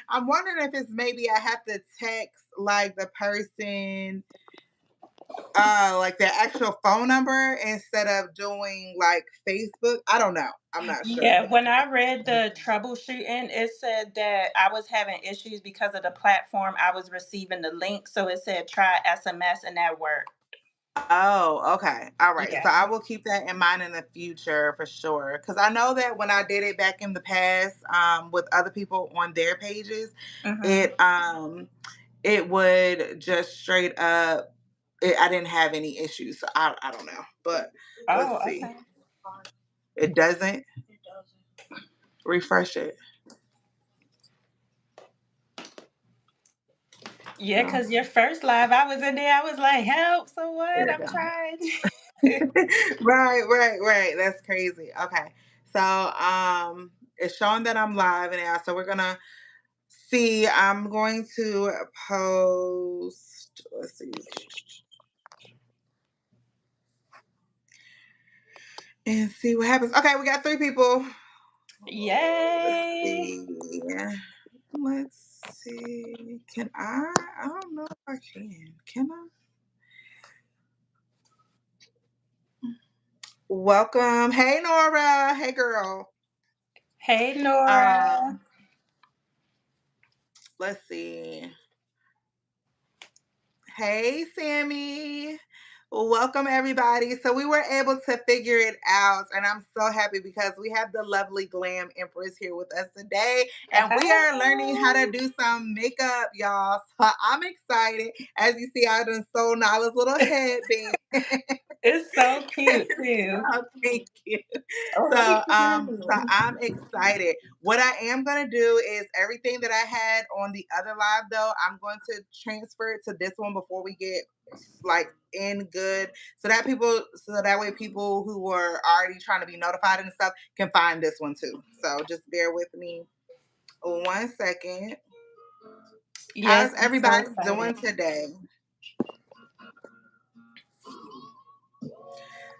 I'm wondering if it's maybe I have to text like the person like their actual phone number instead of doing like Facebook. I don't know. I'm not sure. Yeah, when I read the troubleshooting, it said that I was having issues because of the platform I was receiving the link. So it said try SMS and that worked. Oh, okay. All right. So Yeah. I will keep that in mind in the future for sure. Because I know that when I did it back in the past with other people on their pages, Hmm. it it would just straight up I didn't have any issues. So I don't know. But let's Oh, see. okay. It doesn't refresh it. Yeah, No. because your first live, I was in there. I was like, help, so what? There I'm we trying. go. Right. That's crazy. Okay. So it's showing that I'm live now. So we're gonna see. I'm going to post. Let's see. And see what happens. Okay, we got 3 people. Let's Yay. see. Let's see. Can I? I don't know if I can. Can I? Welcome. Hey, Nora. Hey, girl. Hey, Nora. Um, let's see. Hey, Sammy. Welcome, everybody. So we were able to figure it out, and I'm so happy because we have the lovely Glam Empress here with us today, and we are learning how to do some makeup, y'all. So I'm excited. As you see, I done stole Nala's little headband. It's so cute, too. Oh, thank you. Oh, hey, So Pam. I'm excited. What I am gonna do is everything that I had on the other live though, I'm going to transfer it to this one before we get like in good so that way people who were already trying to be notified and stuff can find this one too. So just bear with me 1 second. How's Yes, I'm so everybody doing excited. today?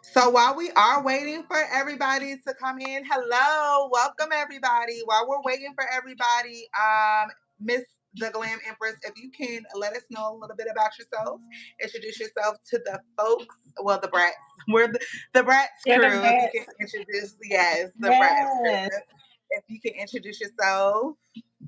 So while we are waiting for everybody to come in, hello, welcome everybody. While we're waiting for everybody, Miss the Glam Empress, if you can let us know a little bit about yourself, introduce yourself to the folks, well, the brats. We're the brats Yeah, the crew. If you can rats. introduce, yes, the brats crew. Yes. If you can introduce yourself.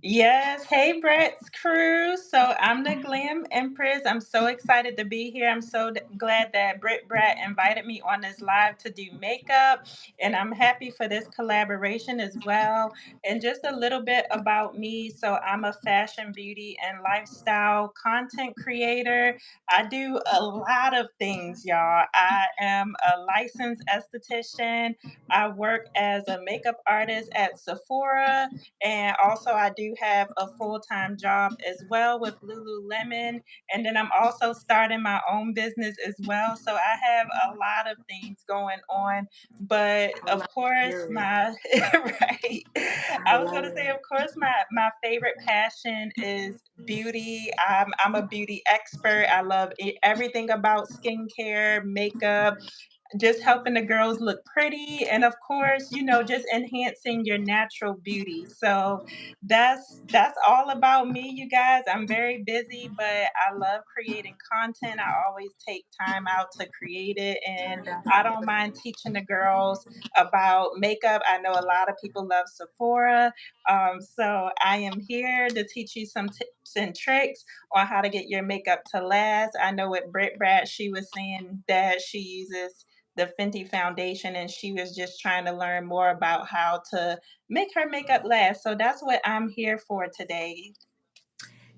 Yes. Hey, Brett's crew. So I'm the Glam Empress. I'm so excited to be here. I'm so glad that Britt Brat invited me on this live to do makeup. And I'm happy for this collaboration as well. And just a little bit about me. So I'm a fashion, beauty, and lifestyle content creator. I do a lot of things, y'all. I am a licensed esthetician. I work as a makeup artist at Sephora. And also, I do have a full time job as well with Lululemon. And then I'm also starting my own business as well. So I have a lot of things going on. But I of love to course, hear it. my right. I I was love gonna say, it. of course, my favorite passion is beauty. I'm a beauty expert. I love everything about skincare, makeup, just helping the girls look pretty, and of course, just enhancing your natural beauty. So that's all about me, you guys. I'm very busy, but I love creating content. I always take time out to create it, and I don't mind teaching the girls about makeup. I know a lot of people love Sephora, so I am here to teach you some tips and tricks on how to get your makeup to last. I know with Britt Brat, she was saying that she uses the Fenty foundation, and she was just trying to learn more about how to make her makeup last. So that's what I'm here for today.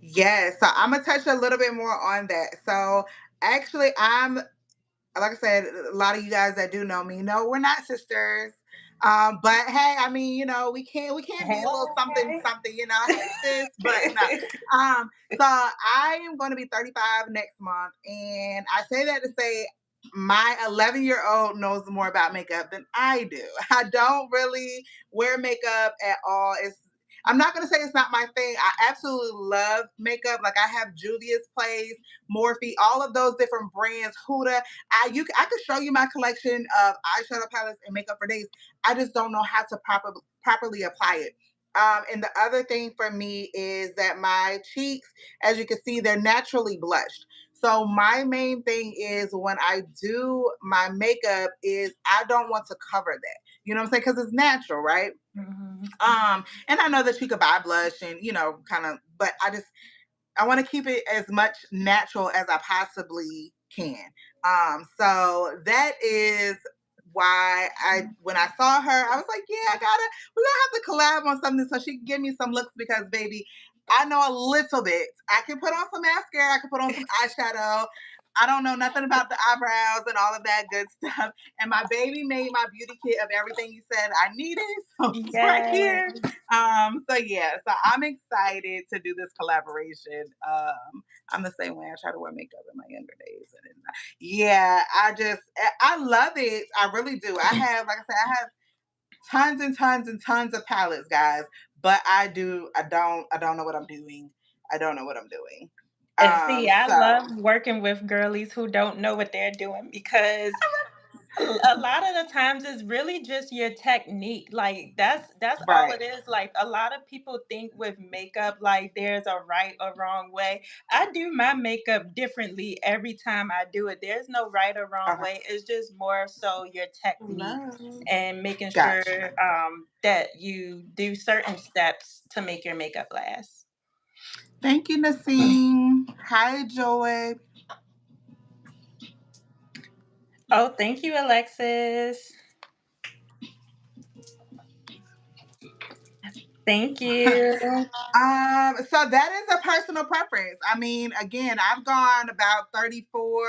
Yes. So I'm gonna touch a little bit more on that. So actually, I'm like I said, a lot of you guys that do know me know we're not sisters. But hey, I mean, we can't be a little something Hey. something, hey sis, but no. So I am going to be 35 next month, and I say that to say my 11-year-old knows more about makeup than I do. I don't really wear makeup at all. I'm not gonna say it's not my thing. I absolutely love makeup. Like I have Juvia's Place, Morphe, all of those different brands, Huda. I could show you my collection of eyeshadow palettes and makeup for days. I just don't know how to properly apply it. And the other thing for me is that my cheeks, as you can see, they're naturally blushed. So my main thing is when I do my makeup is I don't want to cover that. You know what I'm saying? Because it's natural, right? Mhm. And I know that you could buy blush and kind of, but I want to keep it as much natural as I possibly can. So that is why when I saw her, I was like, yeah, we're gonna have to collab on something so she can give me some looks because baby, I know a little bit. I can put on some mascara, I can put on some eyeshadow. I don't know nothing about the eyebrows and all of that good stuff. And my baby made my beauty kit of everything you said I needed. So it's right here. Yes. So yeah, so I'm excited to do this collaboration. I'm the same way. I try to wear makeup in my younger days, and yeah, I love it. I really do. Like I said, I have tons and tons and tons of palettes, guys. But I don't know what I'm doing. I don't know what I'm doing. And see, I So love working with girlies who don't know what they're doing because a lot of the times it's really just your technique. Like that's all right. it is. Like a lot of people think with makeup like there's a right or wrong way. I do my makeup differently every time I do it. There's no right or wrong Okay. way. It's just more so your technique Hello. and making sure Gotcha. that you do certain steps to make your makeup last. Thank you, Nassim. Hi, Joy. Oh, thank you, Alexis. Thank you. So that is a personal preference. I mean, again, I've gone about 34.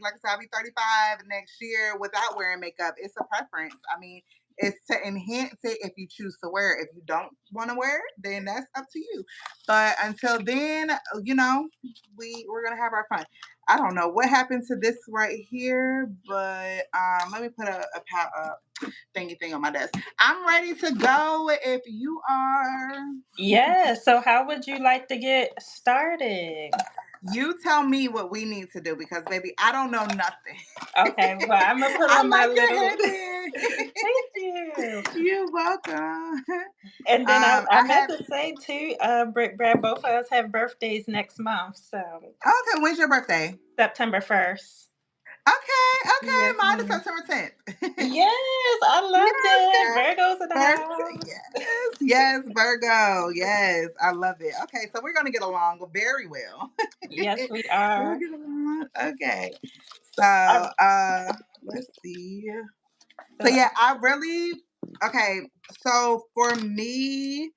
Like I said, I'll be 35 next year without wearing makeup. It's a preference. I mean, it's to enhance it if you choose to wear it. If you don't want to wear it, then that's up to you. But until then, we're gonna have our fun. I don't know what happened to this right here, but let me put a thingy thing on my desk. I'm ready to go if you are. Yeah, so how would you like to get started? You tell me what we need to do because, baby, I don't know nothing. Okay, well, Imma put I on my might get little headed. thank you. You're welcome. And then I I meant have. to say too, Britt Brad, both of us have birthdays next month, so Okay, when's your birthday? September 1st. Okay, okay, Yes, mine is ma'am. September 10th. Yes, I love Yes, that. girl. Virgo's in the Birthday. house. Yes, yes, Virgo. Yes, I love it. Okay, so we're gonna get along very well. Yes, we We'll are. get along. Okay. So I let's see. So so yeah, I really okay. So for me,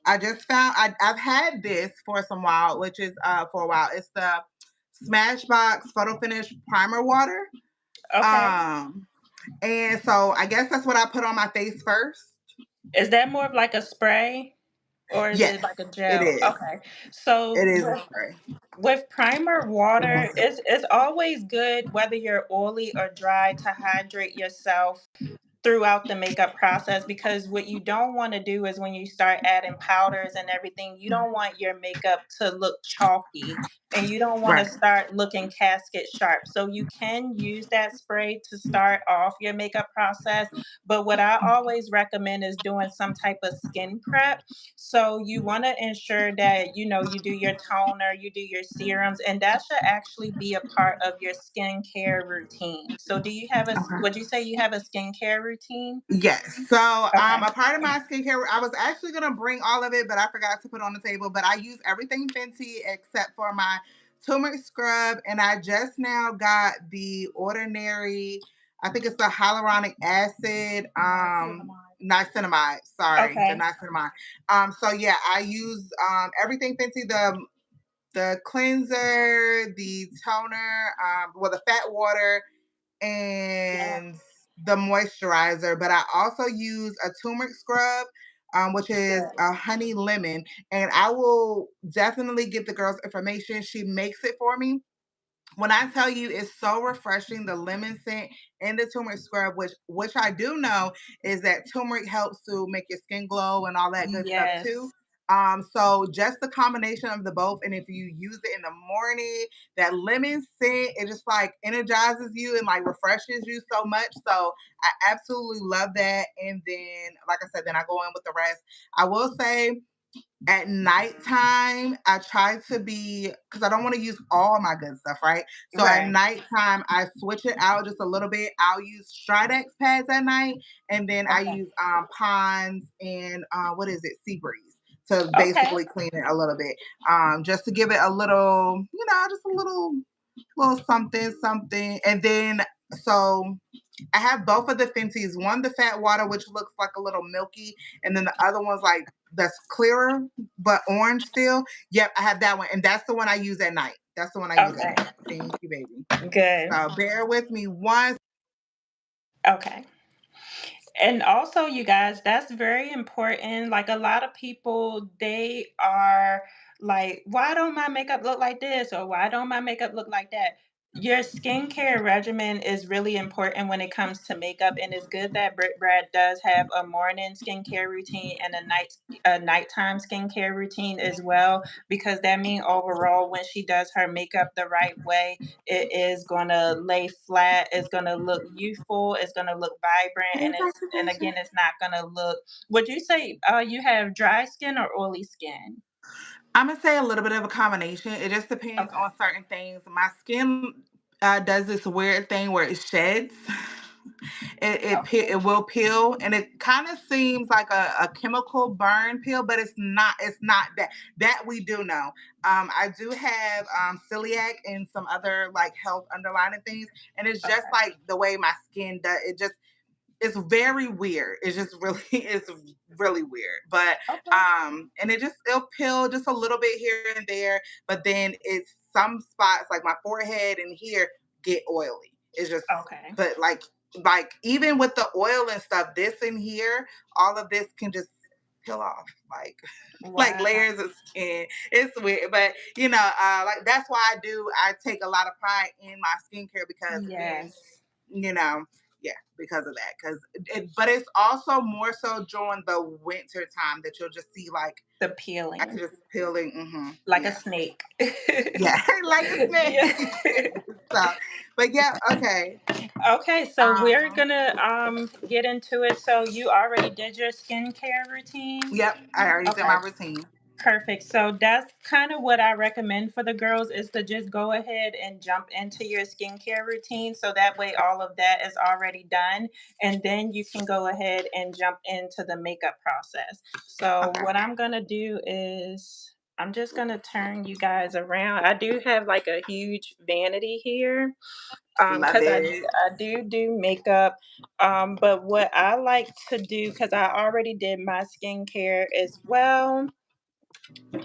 I just found I've had this for some while, which is for a while. It's the Smashbox Photo Finish Primer Water. okay. Um, and so I guess that's what I put on my face first. Is that more of like a spray or is it Yes, like a it gel? is. Okay. It So is a with spray. primer water, it's always good whether you're oily or dry to hydrate yourself throughout the makeup process because what you don't want to do is when you start adding powders and everything, you don't want your makeup to look chalky and you don't want to Right. start looking casket sharp. So you can use that spray to start off your makeup process, but what I always recommend is doing some type of skin prep. So you want to ensure that you do your toner, you do your serums, and that should actually be a part of your skincare routine. So do you have would Okay. you say you have a skincare routine? Yes. So, Okay. a part of my skincare, I was actually gonna bring all of it, but I forgot to put on the table. But I use everything Fenty except for my turmeric scrub, and I just now got the ordinary. I think it's the hyaluronic acid, Niacinamide. niacinamide. Sorry, the Okay. niacinamide. So yeah, I use everything Fenty. The cleanser, the toner, the fat water, Yeah. and the moisturizer, but I also use a turmeric scrub, which is Good. a honey lemon. And I will definitely give the girls information. She makes it for me. When I tell you it's so refreshing, the lemon scent and the turmeric scrub, which I do know is that turmeric helps to make your skin glow and all that good stuff too. Yes. So just the combination of the both, and if you use it in the morning, that lemon scent, it just like energizes you and like refreshes you so much. So I absolutely love that. And then, like I said, then I go in with the rest. I will say at nighttime, I try to be because I don't want to use all my good stuff, right? So at Right. nighttime, I switch it out just a little bit. I'll use Stridex pads at night, and then I Okay. use Pond's and what is it, Sea Breeze to Okay. basically clean it a little bit, just to give it a little, just a little something, something, and then so I have both of the Fenties. One, the fat water, which looks like a little milky, and then the other one's like that's clearer but orange still. Yep, I have that one, and that's the one I use at night. That's the one I use at Okay. night. Thank you, baby. Good. So bear with me one. Okay. And also, you guys, that's very important. Like a lot of people, they are like, why don't my makeup look like this? Or why don't my makeup look like that? Your skincare regimen is really important when it comes to makeup, and it's good that Britt Brad does have a morning skincare routine and a nighttime skincare routine as well, because that means overall when she does her makeup the right way, it is gonna lay flat, it's gonna look youthful, it's gonna look vibrant, Hey, and Dr. again, it's not gonna look. Would you say you have dry skin or oily skin? I'm gonna say a little bit of a combination. It just depends Okay. on certain things. My skin does this weird thing where it sheds. Okay. It will peel, and it kind of seems like a chemical burn peel, but it's not. It's not that. That we do know. I do have celiac and some other like health underlying things, and it's just Okay. like the way my skin does. It's very weird. It's just really it's really weird. But Okay. and it'll peel just a little bit here and there, but then it's some spots like my forehead and here get oily. It's just Okay. but like even with the oil and stuff, this in here, all of this can just peel off like Wow. layers of skin. It's weird, but like that's why I take a lot of pride in my skincare because then Yes. you know, yeah, because of that. But it's also more so during the winter time that you'll just see like The I peeling, just peeling. like a Yeah, snake. yeah, like a Yeah. snake. So, but yeah, okay. Okay, so we're Um, gonna get into it. So you already did your skincare routine? yep, I already did Okay. my routine. Perfect. So that's kind of what I recommend for the girls is to just go ahead and jump into your skincare routine. So that way all of that is already done. And then you can go ahead and jump into the makeup process. So Okay, what I'm going to do is I'm just going to turn you guys around. I do have like a huge vanity here love because it. I do makeup. But what I like to do, because I already did my skincare as well,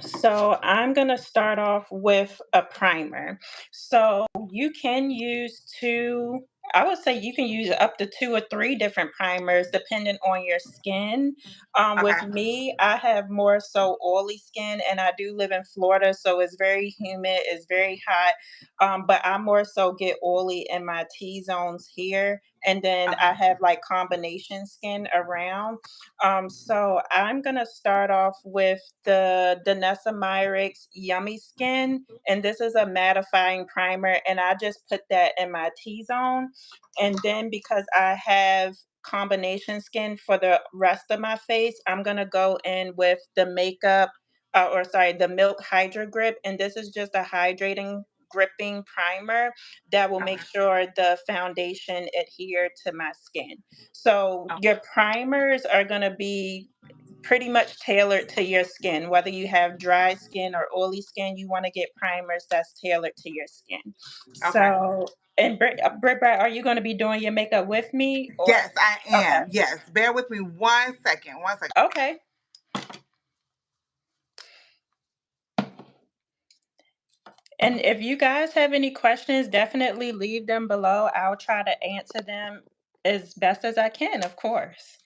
so I'm going to start off with a primer. So you can use two, I would say you can use up to two or three different primers depending on your skin. With Okay, me, I have more so oily skin and I do live in Florida, so it's very humid, it's very hot. But I more so get oily in my T zones here. And then I okay, have like combination skin around. So I'm gonna start off with the Danessa Myricks Yummy Skin, and this is a mattifying primer, and I just put that in my T zone, and then because I have combination skin for the rest of my face, I'm gonna go in with the makeup, the Milk Hydro Grip, and this is just a hydrating gripping primer that will make okay, sure the foundation adhere to my skin. So okay, your primers are going to be pretty much tailored to your skin. Whether you have dry skin or oily skin, you want to get primers that's tailored to your skin. okay. So, and Britt, are you going to be doing your makeup with me or? Yes, I Okay. am. Yes, bear with me 1 second. 1 second. Okay. And if you guys have any questions, definitely leave them below. I'll try to answer them as best as I can, of course.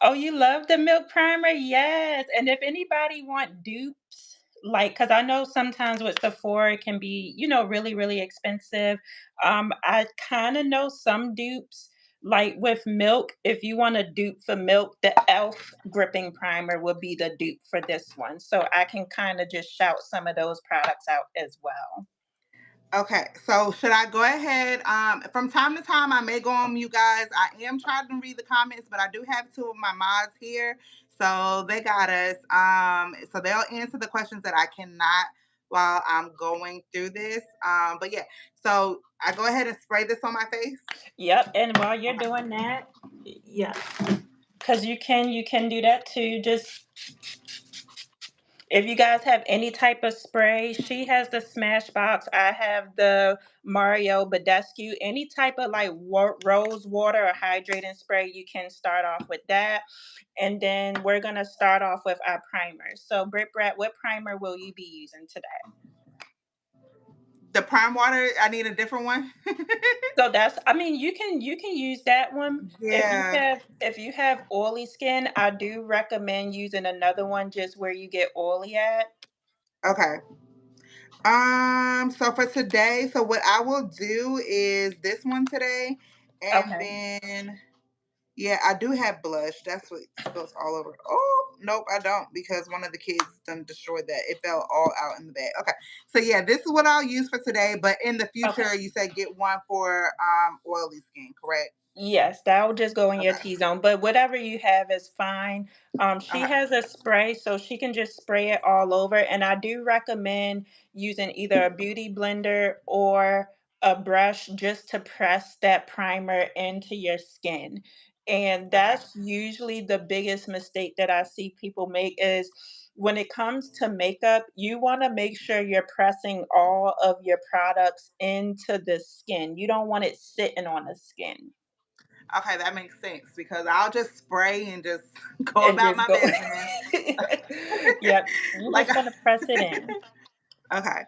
Oh, you love the milk primer? Yes. And if anybody want dupes, like, because I know sometimes with Sephora it can be, really, really expensive. I kind of know some dupes, Like with Milk, if you want to dupe for Milk, the Elf gripping primer will be the dupe for this one. So I can kind of just shout some of those products out as well. Okay, so should I go ahead? From time to time, I may go on you guys. I am trying to read the comments, but I do have two of my mods here, so they got us. So they'll answer the questions that I cannot while I'm going through this. But yeah, so I go ahead and spray this on my face. Yep, and while you're Okay. doing that, yeah, because you can do that too. Just if you guys have any type of spray, she has the Smashbox. I have the Mario Badescu. Any type of like rose water or hydrating spray, you can start off with that. And then we're gonna start off with our primer. So, Britt Brat, what primer will you be using today? The prime water, I need a different one. So I mean, you can use that one. Yeah. If you have oily skin, I do recommend using another one just where you get oily at. Okay. So for today, so what I will do is this one today, and Okay. then yeah, I do have blush. That's what spills all over. Oh, nope, I don't because one of the kids done destroyed that. It fell all out in the bag. Okay. So yeah, this is what I'll use for today. But in the Okay. future, you said get one for oily skin, correct? Yes, that will just go in your Okay. T-zone, but whatever you have is fine. She Okay. has a spray, so she can just spray it all over. And I do recommend using either a beauty blender or a brush just to press that primer into your skin. And Okay. that's usually the biggest mistake that I see people make is when it comes to makeup, you want to make sure you're pressing all of your products into the skin. You don't want it sitting on the skin. Okay, that makes sense because I'll just spray and just go And about just my go. business. Yep, you Like, just want to press it in. okay.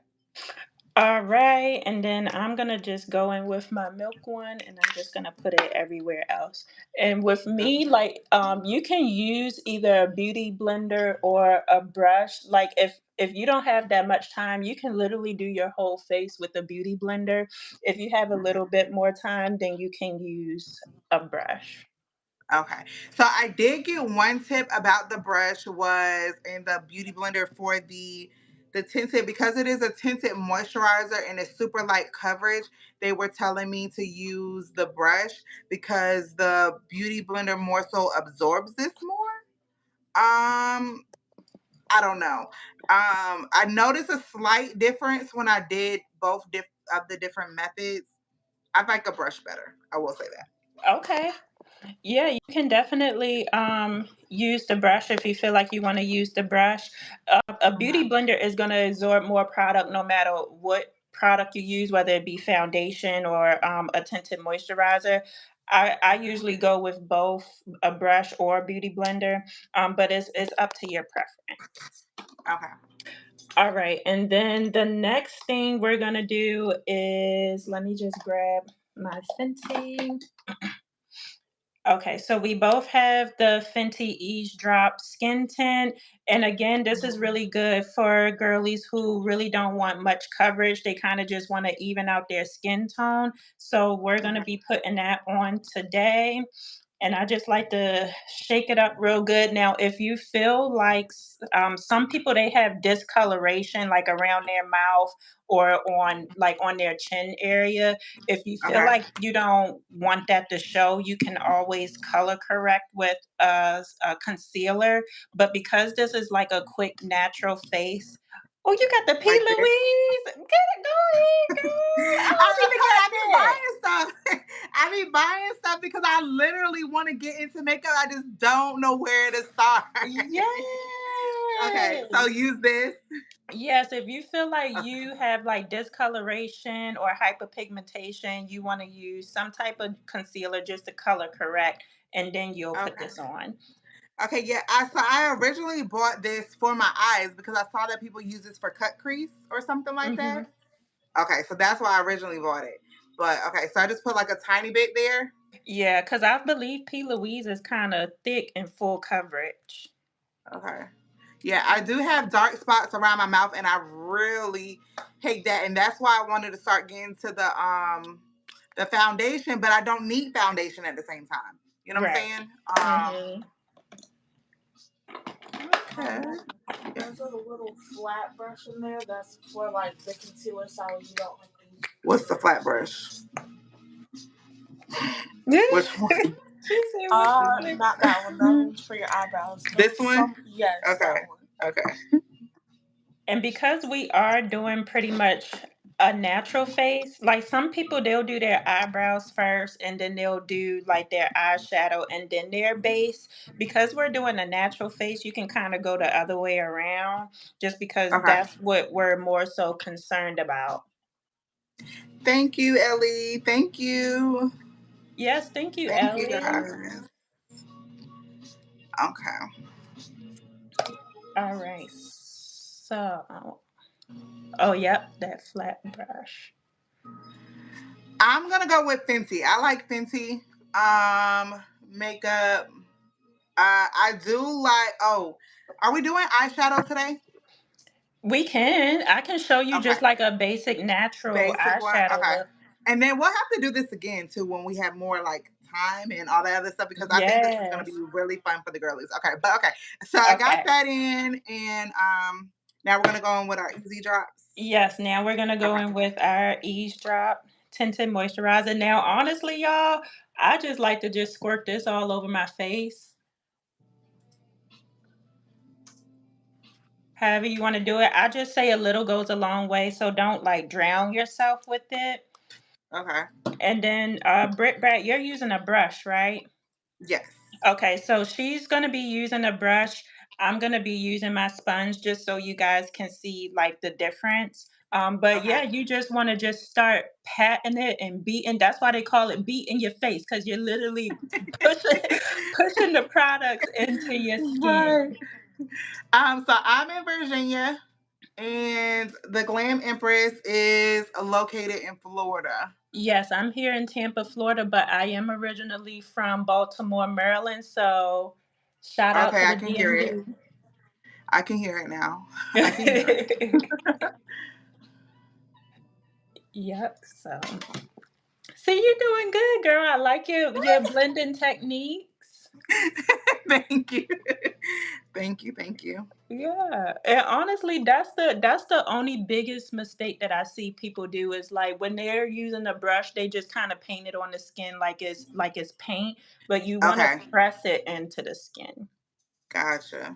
All right, and then I'm gonna just go in with my Milk one, and I'm just gonna put it everywhere else. And with me, like, you can use either a beauty blender or a brush. Like, if you don't have that much time, you can literally do your whole face with a beauty blender. If you have a little bit more time, then you can use a brush. Okay. So I did get one tip about the brush was in the beauty blender for the tinted because it is a tinted moisturizer and it's super light coverage. They were telling me to use the brush because the beauty blender more so absorbs this more. I don't know. I noticed a slight difference when I did both of the different methods. I like a brush better. I will say that. Okay. Yeah, you can definitely use the brush if you feel like you want to use the brush. A beauty Mhm. blender is going to absorb more product no matter what product you use, whether it be foundation or a tinted moisturizer. I usually go with both a brush or a beauty blender, but it's up to your preference. Okay. All right, and then the next thing we're gonna do is let me just grab my Fenty. Okay, so we both have the Fenty Eavesdrop Skin Tint. And again, this is really good for girlies who really don't want much coverage. They kind of just want to even out their skin tone. So we're going to be putting that on today. And I just like to shake it up real good. Now, if you feel like some people they have discoloration like around their mouth or on their chin area, if you feel Okay. like you don't want that to show, you can always color correct with a concealer. But because this is like a quick natural face, oh, you got the P. Like this. Louise, get it, go ahead, girl. I I don't even got be that. buying stuff. I be buying stuff because I literally want to get into makeup. I just don't know where to start. Okay, so Yes. use this. Yes, if you feel like Okay. you have like discoloration or hyperpigmentation, you want to use some type of concealer just to color correct, and then you'll put Okay. this on. Okay, yeah. I originally bought this for my eyes because I saw that people use this for cut crease or something like Hmm. that. Okay, so that's why I originally bought it. But okay, so I just put like a tiny bit there. Yeah, because I believe P. Louise is kind of thick and full coverage. Okay. Yeah, I do have dark spots around my mouth, and I really hate that. And that's why I wanted to start getting to the foundation, but I don't need foundation at the same time. You know what I'm Right. saying? Mhm. Okay. There's a little flat brush in there that's for like the concealer side you don't like to use. What's the flat brush? Which one? She said, "What's the flip?" Not that one. That one's for your eyebrows. This one? Yes, Okay. that one. Okay. And because we are doing pretty much a natural face, like some people, they'll do their eyebrows first and then they'll do like their eyeshadow and then their base. Because we're doing a natural face, you can kind of go the other way around just because Okay. that's what we're more so concerned about. Thank you, Ellie. Thank you. Yes, thank you, Thank you, Ellie. guys. Okay. All right. So, oh, yep, that flat brush. I'm gonna go with Fenty. I like Fenty makeup. I do like. Oh, are we doing eyeshadow today? We can. I can show you Okay. just like a basic natural Basic one. eyeshadow Okay. look. And then we'll have to do this again too when we have more like time and all that other stuff because I think this is gonna be Yes. really fun for the girlies. Okay, but okay. So I got Okay. that in, and now we're gonna go in with our easy drops. Yes, now we're gonna go Okay. in with our eavesdrop tinted moisturizer. Now, honestly, y'all, I just like to just squirt this all over my face. However you want to do it. I just say a little goes a long way, so don't like drown yourself with it. Okay. And then Britt Brat, you're using a brush, right? Yes. Okay, so she's gonna be using a brush. I'm gonna be using my sponge just so you guys can see like the difference. But Okay. yeah, you just want to just start patting it and beating. That's why they call it beat in your face because you're literally pushing pushing the products into your Right. skin. So I'm in Virginia, and the Glam Empress is located in Florida. Yes, I'm here in Tampa, Florida, but I am originally from Baltimore, Maryland. So shout out Okay, to I the can hear it. DMV. I can hear it now. I can hear Yep. So. See, you're doing good, girl. I like your blending techniques. it. Thank you. Thank you. Thank you. Yeah. And honestly, that's the only biggest mistake that I see people do is like when they're using a brush, they just kind of paint it on the skin like it's paint, but you want to Okay. press it into the skin. Gotcha.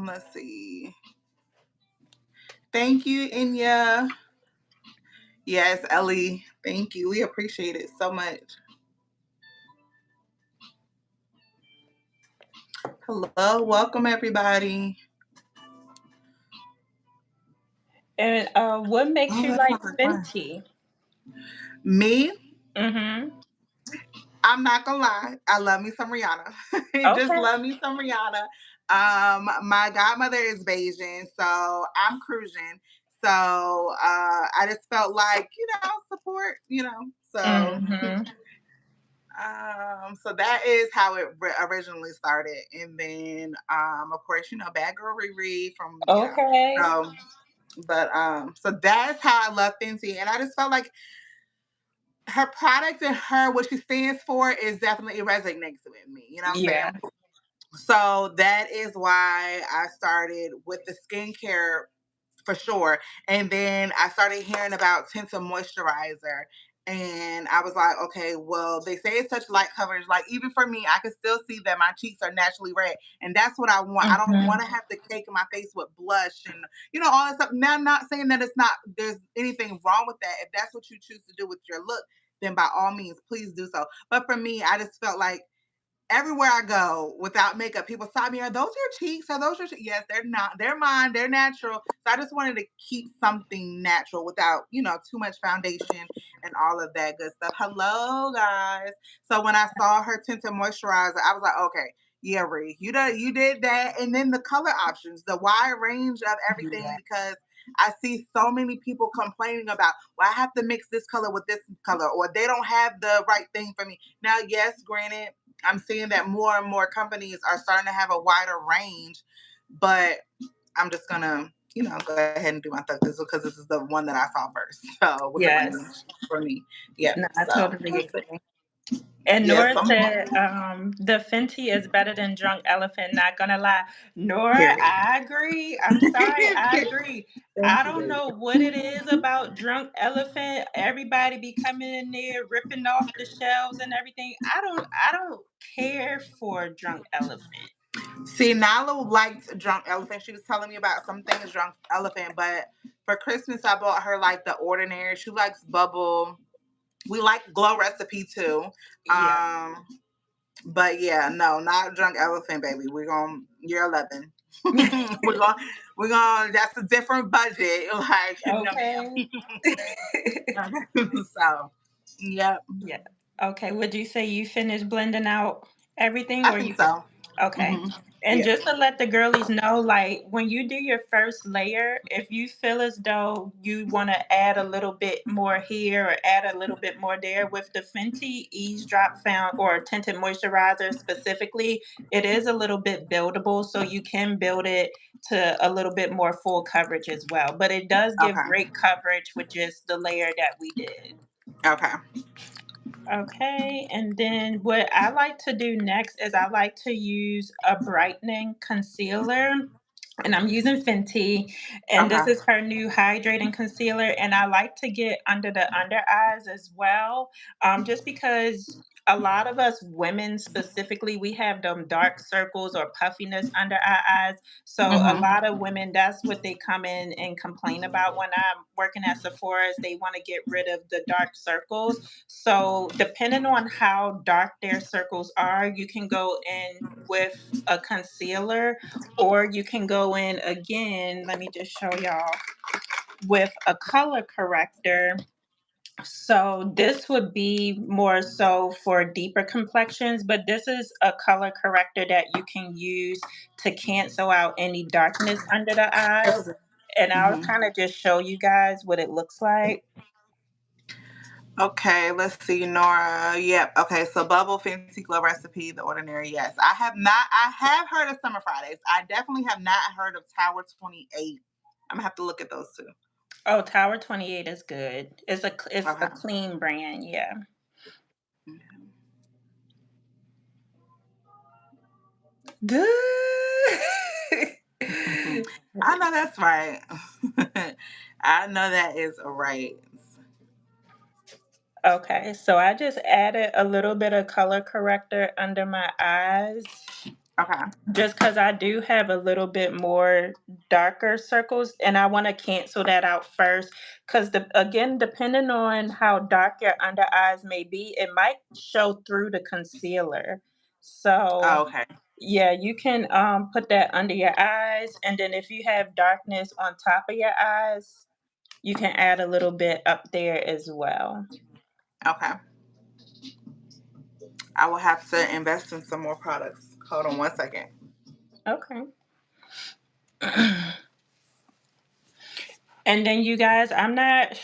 Let's see. Thank you, Inya. Yes, Ellie. Thank you. We appreciate it so much. Hello, welcome everybody. And what makes Oh, you that like smells like fun. Fenty? Me, Mm-hmm. I'm not gonna lie. I love me some Rihanna. Just Okay. love me some Rihanna. My godmother is Bayesian, so I'm cruising. So I just felt like, support, So Mm-hmm. so that is how it originally started. And then of course, Bad Girl Riri from, Okay. so so that's how I love Fenty. And I just felt like her product and what she stands for is definitely resonates with me. You know what I'm Yeah. saying? So that is why I started with the skincare for sure. And then I started hearing about tinted moisturizer. And I was like, okay, well, they say it's such light coverage. Like, even for me, I can still see that my cheeks are naturally red. And that's what I want. I don't Mm-hmm. want to have to cake in my face with blush and, all that stuff. Now, I'm not saying that there's anything wrong with that. If that's what you choose to do with your look, then by all means, please do so. But for me, I just felt like everywhere I go without makeup, people stop me. Are those your cheeks? Are those your cheeks? Yes, they're not. They're mine. They're natural. So I just wanted to keep something natural without, too much foundation and all of that good stuff. Hello, guys. So when I saw her tinted moisturizer, I was like, okay, yeah, Ree, you did that. And then the color options, the wide range of everything, Yeah. because I see so many people complaining about, well, I have to mix this color with this color, or they don't have the right thing for me. Now, yes, granted, I'm seeing that more and more companies are starting to have a wider range, but I'm just gonna, go ahead and do my thug this because this is the one that I saw first. So with the range Yes. for me, yeah. No, I So totally agree. And yes, Nora said, the Fenty is better than Drunk Elephant. Not gonna lie, Nora, period. I agree. I'm sorry, I Period. agree. I Thank you, don't baby. know what it is about Drunk Elephant. Everybody be coming in there ripping off the shelves and everything. I don't care for Drunk Elephant. See, Nala liked Drunk Elephant. She was telling me about some things Drunk Elephant, but for Christmas I bought her like the ordinary. She likes bubble. We like Glow Recipe too. Yeah. But yeah, no, not Drunk Elephant, baby. You're 11. we're going that's a different budget. Like, no Okay. ma'am. So, yep. Yeah. Okay. Would you say you finished blending out everything, I or think you could? so. Okay. Hmm. And Yeah. just to let the girlies know, like when you do your first layer, if you feel as though you want to add a little bit more here or add a little bit more there with the Fenty Eavesdrop Found or Tinted Moisturizer specifically, it is a little bit buildable. So you can build it to a little bit more full coverage as well. But it does give Okay. great coverage with just the layer that we did. Okay. Okay, and then what I like to do next is I like to use a brightening concealer. And I'm using Fenty, and this Okay. is her new hydrating concealer. And I like to get under the under eyes as well, just because a lot of us women specifically, we have them dark circles or puffiness under our eyes. So a Hmm. lot of women, that's what they come in and complain about when I'm working at Sephora's. They want to get rid of the dark circles. So depending on how dark their circles are, you can go in with a concealer, or you can go in again. Let me just show y'all with a color corrector. So this would be more so for deeper complexions, but this is a color corrector that you can use to cancel out any darkness under the eyes. And I'll Hmm. kind of just show you guys what it looks like. Okay, let's see, Nora. Yep. Okay, so Bubble Fancy Glow Recipe, The Ordinary. Yes, I have not. I have heard of Summer Fridays. I definitely have not heard of Tower 28. I'm gonna have to look at those two. Oh, Tower 28 is good. It's a Okay. clean brand, yeah. Duh. I know that's right. I know that is right. Okay, so I just added a little bit of color corrector under my eyes Okay. just because I do have a little bit more darker circles, and I want to cancel that out first. Because, again, depending on how dark your under eyes may be, it might show through the concealer. So, Oh, okay. yeah, you can put that under your eyes, and then if you have darkness on top of your eyes, you can add a little bit up there as well. Okay. I will have to invest in some more products. Hold on one second. Okay. And then you guys, I'm not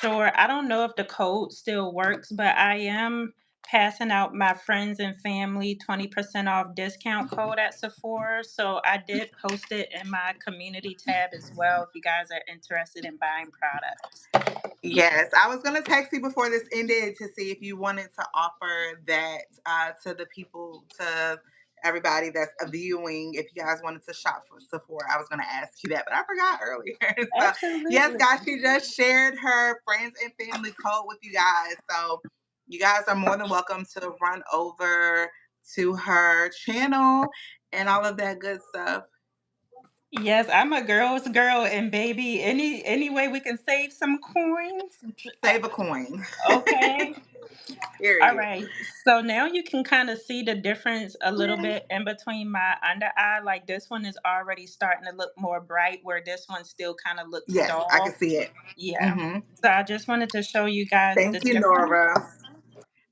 sure. I don't know if the code still works, but I am passing out my friends and family 20% off discount code at Sephora. So I did post it in my community tab as well if you guys are interested in buying products. Yes, I was gonna text you before this ended to see if you wanted to offer that to the people, to everybody that's viewing. If you guys wanted to shop for Sephora, I was gonna ask you that, but I forgot earlier. So yes, Absolutely. guys, she just shared her friends and family code with you guys. So you guys are more than welcome to run over to her channel and all of that good stuff. Yes, I'm a girl's girl, and baby, any way we can save some coins. Save a coin. Okay. All Period. right. So now you can kind of see the difference a little bit in between my under eye. Like this one is already starting to look more bright, where this one still kind of looks Yes, I can dull. see it. Yeah. Hmm. So I just wanted to show you guys the Thank you, difference. Nora.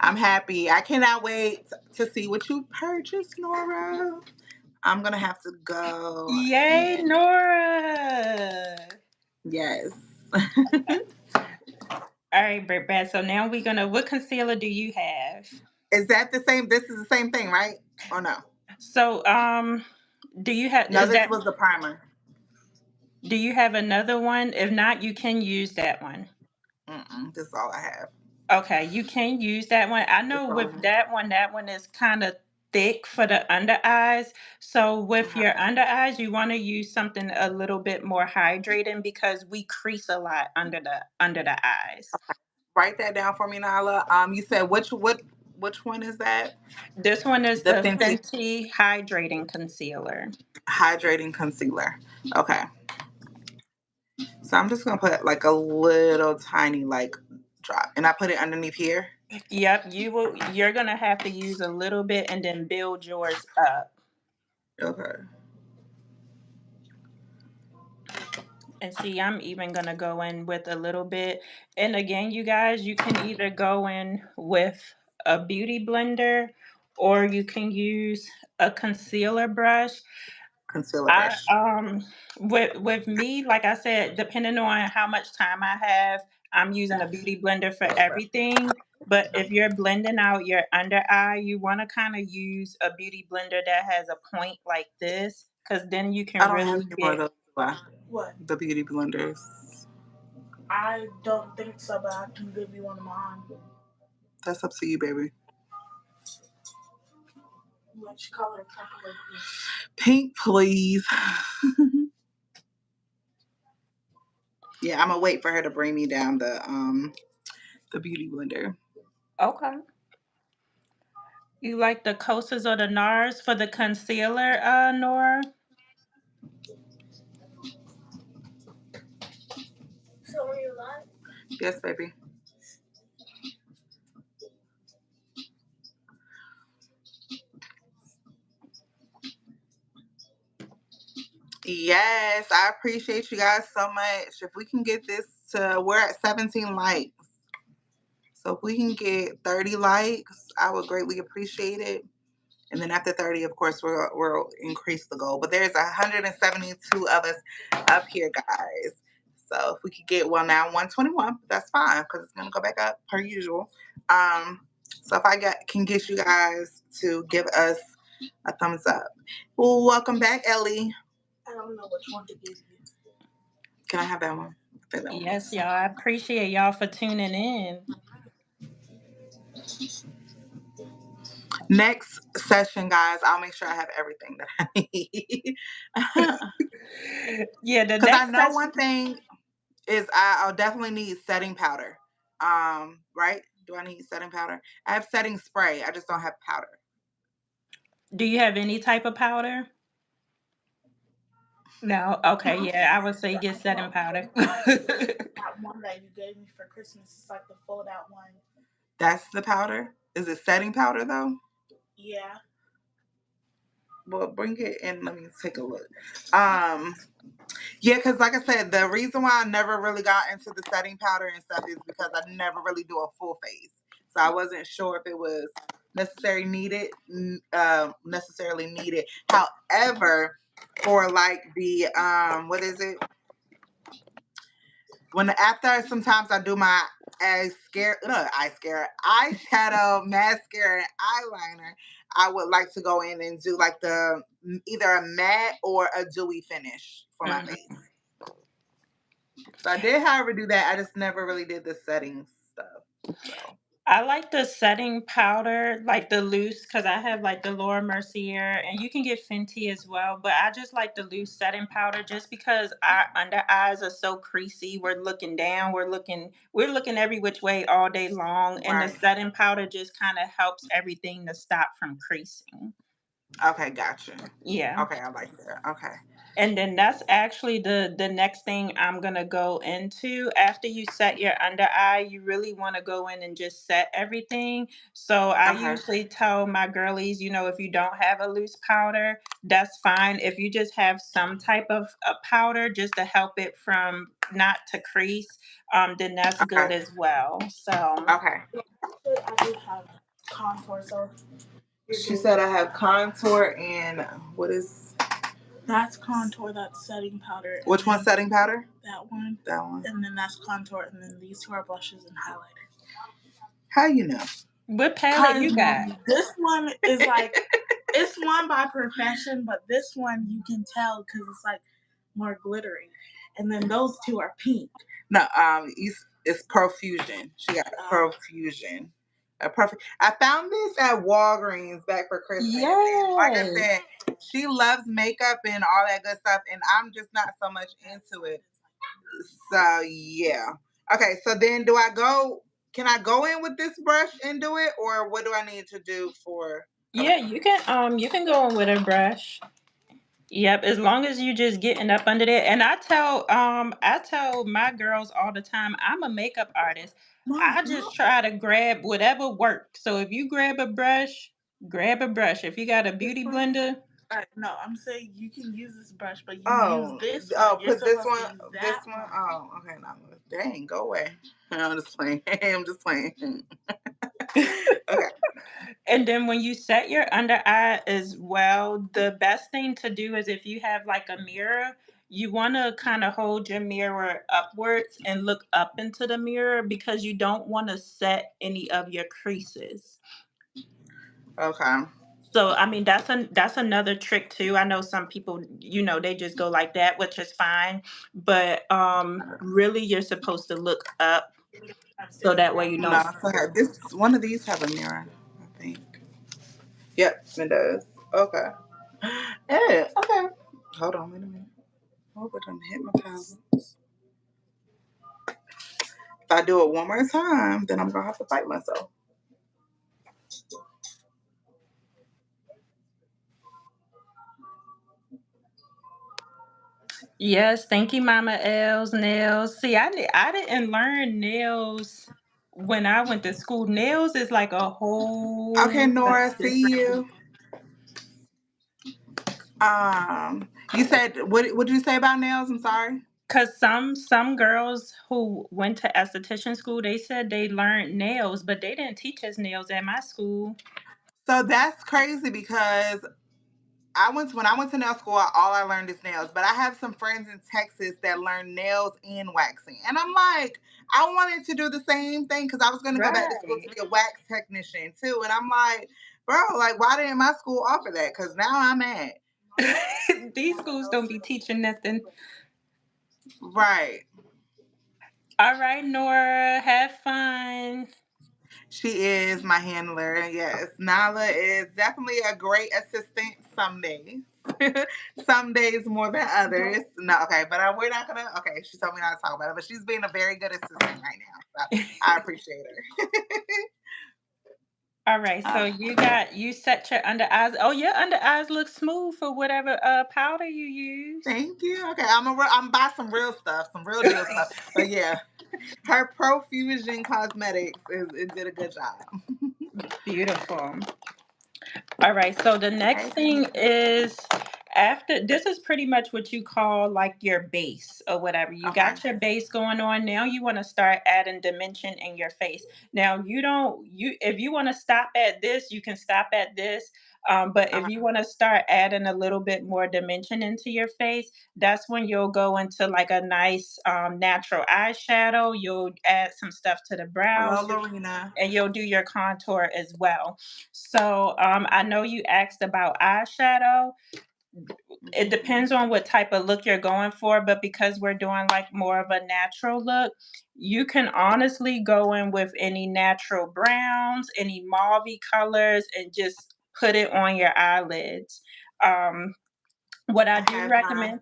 I'm happy. I cannot wait to see what you purchased, Nora. I'm gonna have to go Yay, and Nora! Yes. All right, Britt Bad. So now we're gonna. What concealer do you have? Is that the same? This is the same thing, right? Or no? So do you have? No, Is this that? was the primer. Do you have another one? If not, you can use that one. This is all I have. Okay, you can use that one. I This know is all I with have. that one is kind of thick for the under eyes. So with Okay. your under eyes, you want to use something a little bit more hydrating because we crease a lot under the eyes. Write that down for me, Nyla. You said which one is that? This one is The the Fenty Fenty Hydrating Concealer. hydrating concealer. Okay. So I'm just gonna put like a little tiny like drop, and I put it underneath here. Yep, you're gonna have to use a little bit and then build yours up. Okay. And see, I'm even going to go in with a little bit. And again, you guys, you can either go in with a beauty blender or you can use a concealer brush. Concealer I brush. with me, like I said, depending on how much time I have, I'm using a beauty blender for everything. But if you're blending out your under eye, you want to kind of use a beauty blender that has a point like this, because then you I can don't have really any more of get. those. What? The beauty blenders. I don't think so, but I can give you one of mine. That's up to you, baby. Which color? Purple or Pink, please. Yeah, I'm gonna wait for her to bring me down the beauty blender. Okay. You like the Kosas or the NARS for the concealer, Nora? so what do you like? Yes, baby. Yes, I appreciate you guys so much. If we can get this to, we're at 17 likes. So if we can get 30 likes, I would greatly appreciate it. And then after 30, of course, we'll increase the goal. But there's 172 of us up here, guys. So if we could get, well, now 121, that's fine because it's going to go back up per usual. So if can get you guys to give us a thumbs up. Well, welcome back, Ellie. I don't know which one to give you. Can I have that one? That one. Yes, y'all. I appreciate y'all for tuning in. Next session, guys, I'll make sure I have everything that I need. Yeah, the Because I next know session. one thing is I'll definitely need setting powder. Right? Do I need setting powder? I have setting spray. I just don't have powder. Do you have any type of powder? No. Okay. Yeah, I would say get setting powder. That one that you gave me for Christmas is like the fold out one. That's the powder. Is it setting powder though? Yeah. Well, bring it in. Let me take a look. Yeah, because like I said, the reason why I never really got into the setting powder and stuff is because I never really do a full face. So I wasn't sure if it was necessarily needed. However, for like the what is it? When after sometimes I do my eyeshadow, mascara, and eyeliner, I would like to go in and do like the either a matte or a dewy finish for my face. Mhm. So I did, however, do that. I just never really did the settings stuff. So I like the setting powder, like the loose, because I have like the Laura Mercier, and you can get Fenty as well. But I just like the loose setting powder, just because our under eyes are so creasy. We're looking down, we're looking every which way all day long, and the right. setting powder just kind of helps everything to stop from creasing. Okay, gotcha. Yeah. Okay, I like that. Okay. And then that's actually the next thing I'm gonna go into. After you set your under eye, you really want to go in and just set everything. So I Okay. usually tell my girlies, if you don't have a loose powder, that's fine. If you just have some type of a powder just to help it from not to crease, then that's good Okay. as well. So Okay. Actually, I do have contour, so you're She good. said I have contour and what is That's contour. That's setting powder. Which one's setting powder? That one. That one. And then that's contour. And then these two are blushes and highlighters. How you know? What palette you got? This one is like, it's one by Profession, but this one you can tell because it's like more glittery. And then those two are pink. No, it's Profusion. She got Profusion. Perfect. I found this at Walgreens back for Christmas. And like I said, she loves makeup and all that good stuff, and I'm just not so much into it. So yeah. Okay, so then do I go? Can I go in with this brush and do it, or what do I need to do for? Yeah, you can go in with a brush. Yep, as long as you just getting up under there. And I tell my girls all the time, I'm a makeup artist. I just try to grab whatever works. So if you grab a brush, grab a brush. If you got a beauty blender. No, I'm saying you can use this brush, but you use this one. Oh, put this one, this one. Oh, okay, no, dang, go away. I'm just playing. I'm just playing. Okay. And then when you set your under eye as well, the best thing to do is if you have like a mirror, you want to kind of hold your mirror upwards and look up into the mirror because you don't want to set any of your creases. Okay. So I mean that's another trick too. I know some people, they just go like that, which is fine, but really you're supposed to look up so that way you don't. No, so this one of these have a mirror, I think. Yep, it does. Okay. Yeah, okay. Hold on, wait a minute. Oh, but I'm hitting my palette. If I do it one more time, then I'm gonna have to fight myself. Yes, thank you, Mama L's nails. See, I didn't learn nails when I went to school. Nails is like a Okay, whole Nora, see different. you. You said what did you say about nails? I'm sorry. Cause some girls who went to esthetician school, they said they learned nails, but they didn't teach us nails at my school. So that's crazy because when I went to nail school, all I learned is nails. But I have some friends in Texas that learn nails and waxing, and I'm like, I wanted to do the same thing because I was going to go back to school to Right. be a wax technician too. And I'm like, bro, like, why didn't my school offer that? Because now I'm mad. These schools don't be teaching nothing. Right. All right, Nora, have fun. She is my handler. Yes. Nala is definitely a great assistant some days. Some days more than others. No, okay, but we're not gonna. Okay, she told me not to talk about it, but she's being a very good assistant right now. So I appreciate her. All right, so you set your under eyes. Oh, your under eyes look smooth for whatever powder you use. Thank you. Okay, I'm buy some real stuff, some real deal stuff. But yeah, her Profusion Cosmetics it did a good job. Beautiful. All right, so the next thing is after this is pretty much what you call like your base or whatever. You Okay. got your base going on. Now you want to start adding dimension in your face. Now you don't you if you want to stop at this, you can stop at this. But if you want to start adding a little bit more dimension into your face, that's when you'll go into like a nice natural eyeshadow. You'll add some stuff to the brows. Hello, Lorena. And you'll do your contour as well. So I know you asked about eyeshadow. It depends on what type of look you're going for, but because we're doing like more of a natural look, you can honestly go in with any natural browns, any mauve colors, and just put it on your eyelids. Um, what I do recommend,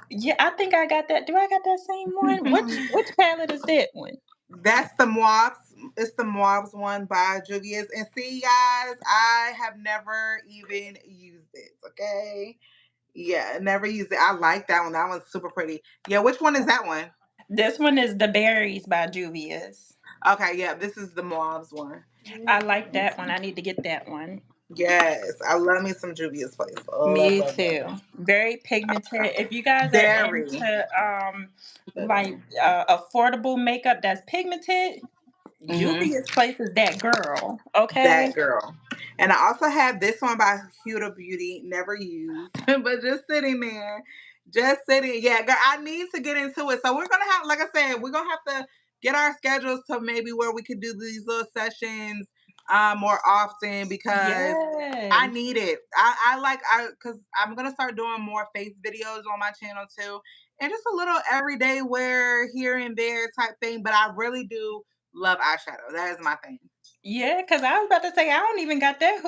yeah, I think I got that. Do I got that same one? Which palette is that one? That's the Moabs. It's the Moabs one by Juvia's. And see, guys, I have never even used it. Okay. Yeah, never used it. I like that one. That one's super pretty. Yeah, which one is that one? This one is the berries by Juvia's. Okay, yeah, this is the Moabs one. I like that one. I need to get that one. Yes, I love me some Juvia's Place. Love, Me love, love. too. Very pigmented. If you guys are Very. into like affordable makeup that's pigmented, Mm-hmm. Juvia's Place is that girl. Okay. That girl. And I also have this one by Huda Beauty, never used, but just sitting there, just sitting. Yeah, girl, I need to get into it. So we're gonna have, like I said, we're gonna have to get our schedules to maybe where we could do these little sessions more often because I Yes. need it. Because I'm gonna start doing more face videos on my channel too, and just a little everyday wear here and there type thing. But I really do love eyeshadow. That is my thing. Yeah, because I was about to say I don't even got that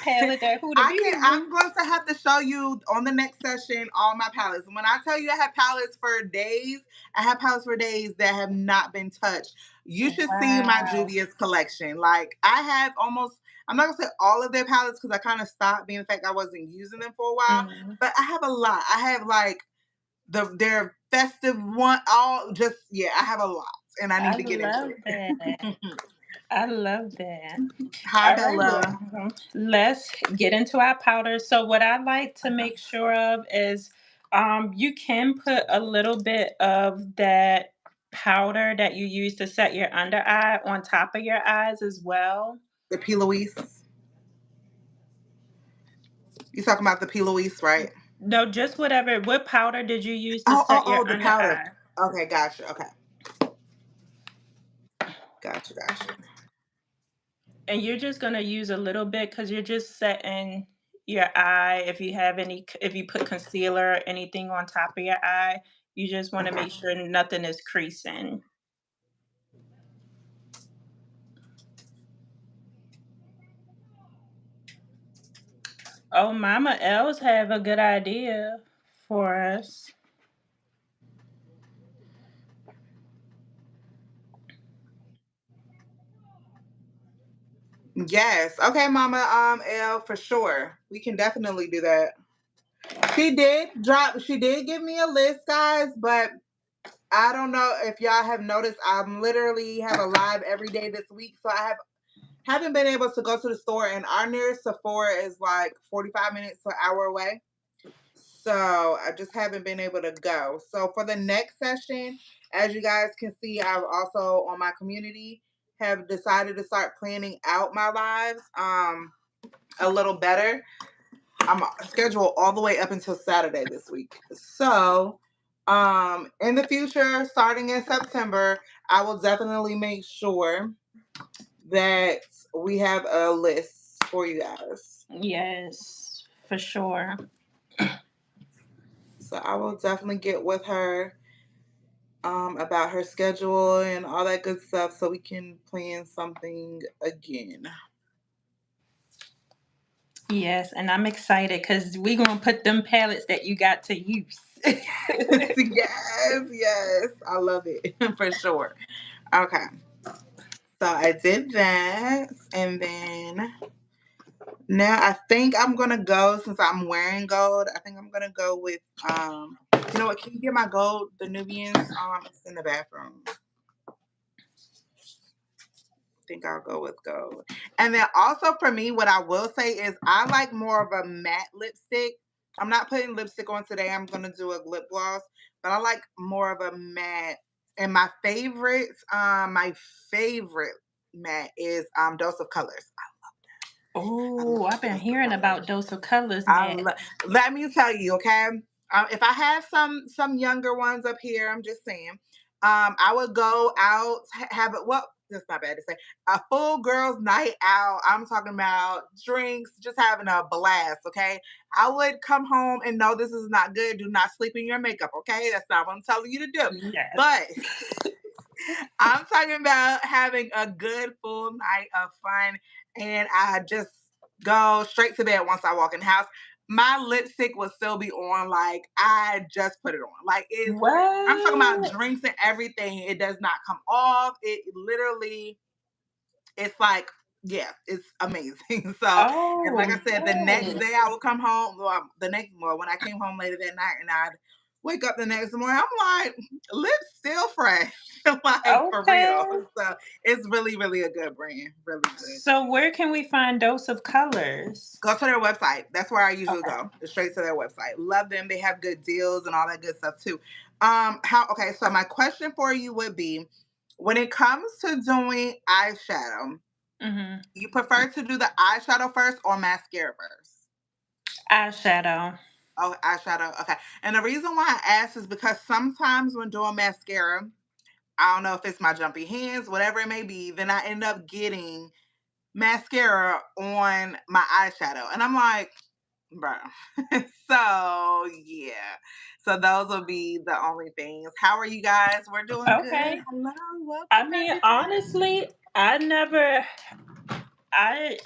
palette that Huda Beauty I'm one. going to have to show you on the next session all my palettes. When I tell you I have palettes for days, I have palettes for days that have not been touched. You should see my Wow. Juvia's collection. Like I have almost, I'm not gonna say all of their palettes because I kind of stopped being the fact I wasn't using them for a while. Mm. But I have a lot. I have like their festive one, all just yeah. I have a lot, and I need I to get into love that. it. I love that. Hi, All right, well, Bella. let's get into our powder. So, what I like to make sure of is you can put a little bit of that powder that you use to set your under eye on top of your eyes as well. The P. Louise. You talking about the P. Louise, right? No, just whatever. What powder did you use to set your The under powder. eye? Okay, gotcha. Okay, gotcha. And you're just gonna use a little bit because you're just setting your eye. If you put concealer or anything on top of your eye, you just want to Okay. make sure nothing is creasing. Oh, Mama Els have a good idea for us. Yes. Okay, Mama. L for sure. We can definitely do that. She did drop. She did give me a list, guys, but I don't know if y'all have noticed. I'm literally have a live every day this week, so haven't been able to go to the store, and our nearest Sephora is like 45 minutes to an hour away. So I just haven't been able to go. So for the next session, as you guys can see, I've also on my community have decided to start planning out my lives a little better. I'm scheduled all the way up until Saturday this week. So in the future, starting in September, I will definitely make sure that we have a list for you guys. Yes, for sure. So I will definitely get with her about her schedule and all that good stuff so we can plan something again. Yes, and I'm excited because we're gonna put them palettes that you got to use. Yes. I love it for sure. Okay. So I did that. And then now I think I'm gonna go since I'm wearing gold. I think I'm gonna go with you know what, can you get my gold, the Nubians? It's in the bathroom. Think I'll go with gold. And then also for me, what I will say is I like more of a matte lipstick. I'm not putting lipstick on today. I'm gonna do a lip gloss, but I like more of a matte. And my favorite matte is Dose of Colors. I love Oh, I've been Dose of hearing Colors. about Dose of Colors, I man. lo- Let me tell you, okay. If I have some younger ones up here, I'm just saying. I would go out, have it. Well, that's not bad to say. A full girls' night out. I'm talking about drinks, just having a blast. Okay. I would come home and know this is not good. Do not sleep in your makeup. Okay, that's not what I'm telling you to do. Yes. But I'm talking about having a good full night of fun, and I just go straight to bed once I walk in the house. My lipstick will still be on, like I just put it on. Like I'm talking about What? drinks and everything. It does not come off. It literally, it's like, yeah, it's amazing. So, and like Oh, I said, the next yes. day I would come home. Well, the next morning when I came home later that night, and I'd wake up the next morning, I'm like, lips still fresh, like for Okay. real. So it's really, really a good brand, really good. So where can we find Dose of Colors? Go to their website. That's where I usually go. Okay. Straight to their website. Love them. They have good deals and all that good stuff too. How? Okay. So my question for you would be, when it comes to doing eyeshadow, Mm-hmm. You prefer to do the eyeshadow first or mascara first? Eyeshadow. Oh, eyeshadow. Okay. And the reason why I ask is because sometimes when doing mascara, I don't know if it's my jumpy hands, whatever it may be, then I end up getting mascara on my eyeshadow. And I'm like, bro. So yeah. So those will be the only things. How are you guys? We're doing good. Okay. Hello, I welcome mean, everybody. honestly, I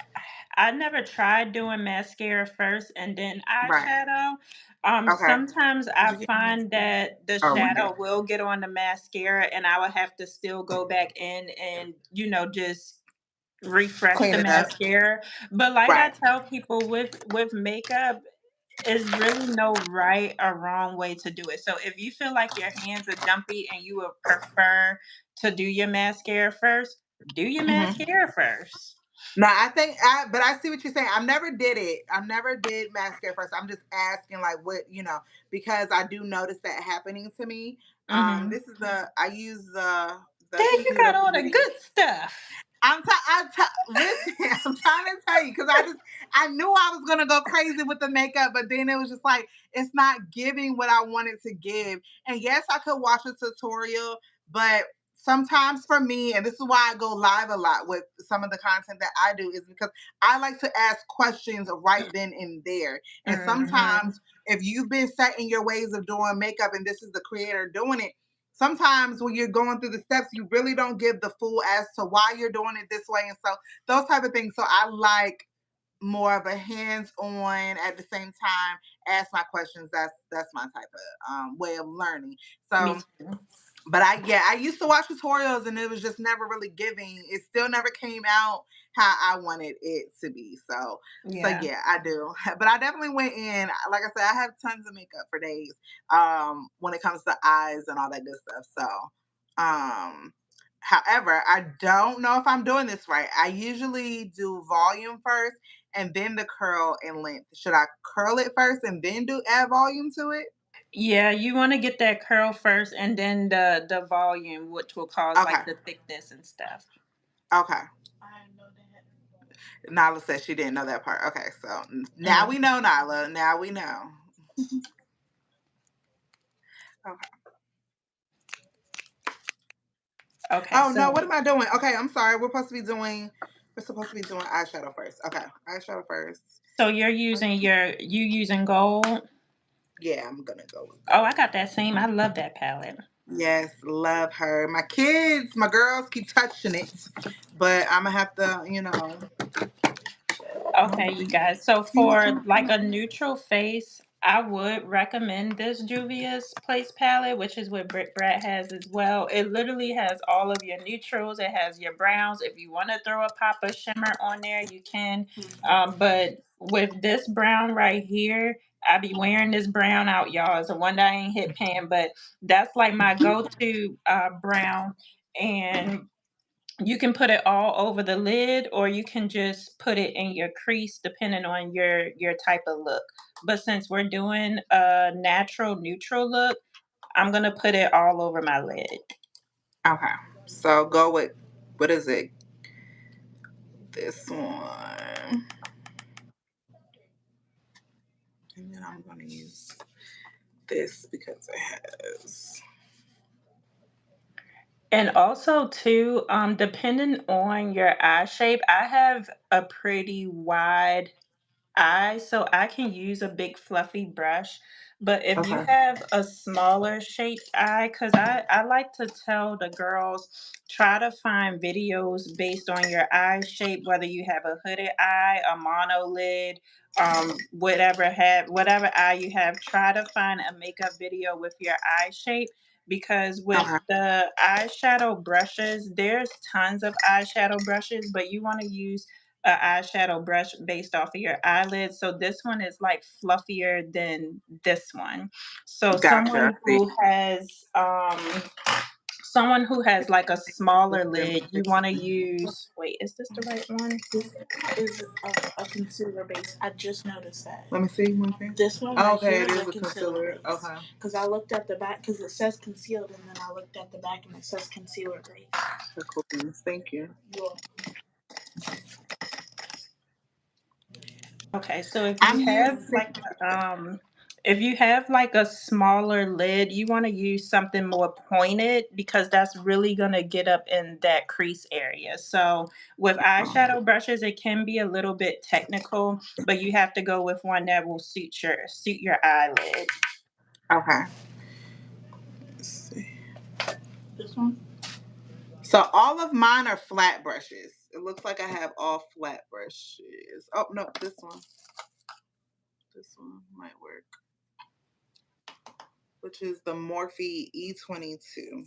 I never tried doing mascara first and then Right. eyeshadow. Okay. Sometimes Did I you get your find mascara? that the Oh, right here. shadow will get on the mascara and I will have to still go back in and, just refresh Clean the it up. mascara. But like I Right. tell people with makeup, is really no right or wrong way to do it. So if you feel like your hands are jumpy and you would prefer to do your mascara first, do your Hmm. mascara first. No, but I see what you're saying. I never did it. I never did mascara first. I'm just asking, like, what, because I do notice that happening to me. Hmm. This is I use the There you got Huda all the Beauty. good stuff. Listen, I'm trying to tell you because I knew I was gonna go crazy with the makeup, but then it was just like it's not giving what I wanted to give. And yes, I could watch a tutorial, but sometimes for me, and this is why I go live a lot with some of the content that I do, is because I like to ask questions right then and there. And Hmm. sometimes if you've been set in your ways of doing makeup and this is the creator doing it, sometimes when you're going through the steps, you really don't give the full as to why you're doing it this way. And so those type of things. So I like more of a hands-on at the same time, ask my questions. That's my type of way of learning. Me So too. but I used to watch tutorials and it was just never really giving. It still never came out how I wanted it to be. So Yeah. yeah, I do. But I definitely went in. Like I said, I have tons of makeup for days. When it comes to eyes and all that good stuff. So however, I don't know if I'm doing this right. I usually do volume first and then the curl and length. Should I curl it first and then do add volume to it? Yeah, you want to get that curl first and then the volume, which will cause Okay. like the thickness and stuff. Okay. I know that. Nala said she didn't know that part. Okay, so now Mm. we know, Nala. Now we know. Okay. Okay, Oh no, so what am I doing? Okay, I'm sorry. We're supposed to be doing eyeshadow first. Okay, eyeshadow first. you're using you using gold. Yeah, I'm gonna go with Oh, I gold. got that same. I love that palette. Yes, love her. My kids, my girls keep touching it, but I'm gonna have to, Okay, you guys. So see what for you like a neutral face, I would recommend this Juvia's Place palette, which is what Brad has as well. It literally has all of your neutrals. It has your browns. If you want to throw a pop of shimmer on there, you can. But with this brown right here, I be wearing this brown out, y'all. It's a one that I ain't hit pan, but that's like my go-to brown. And you can put it all over the lid or you can just put it in your crease depending on your type of look. But since we're doing a natural neutral look, I'm going to put it all over my lid. Okay, so go with what is it? This one, and then I'm gonna use this because it has. And also too, depending on your eye shape, I have a pretty wide eye, so I can use a big fluffy brush. But if you Okay. have a smaller shaped eye, because I like to tell the girls, try to find videos based on your eye shape, whether you have a hooded eye, a monolid, whatever eye you have, try to find a makeup video with your eye shape. Because with Okay. the eyeshadow brushes, there's tons of eyeshadow brushes, but you want to use a eyeshadow brush based off of your eyelids. So this one is like fluffier than this one. So Gotcha. I see. someone who has like a smaller Let me lid, you fix want to it. use, wait, is this the right one? This is a concealer base. I just noticed that. Let me see. Let me see. This one Oh, right okay, here it is a is a concealer concealer. base. Okay. Because I looked at the back, because it says concealed, and then I looked at the back and it says concealer base. The cool beans. Thank you. You're Okay, so I'm using. if you have like a smaller lid, you want to use something more pointed because that's really going to get up in that crease area. So with eyeshadow brushes, it can be a little bit technical, but you have to go with one that will suit your eyelid. Okay. Let's see. This one. So all of mine are flat brushes. It looks like I have all flat brushes. Oh no, this one. This one might work. Which is the Morphe E22.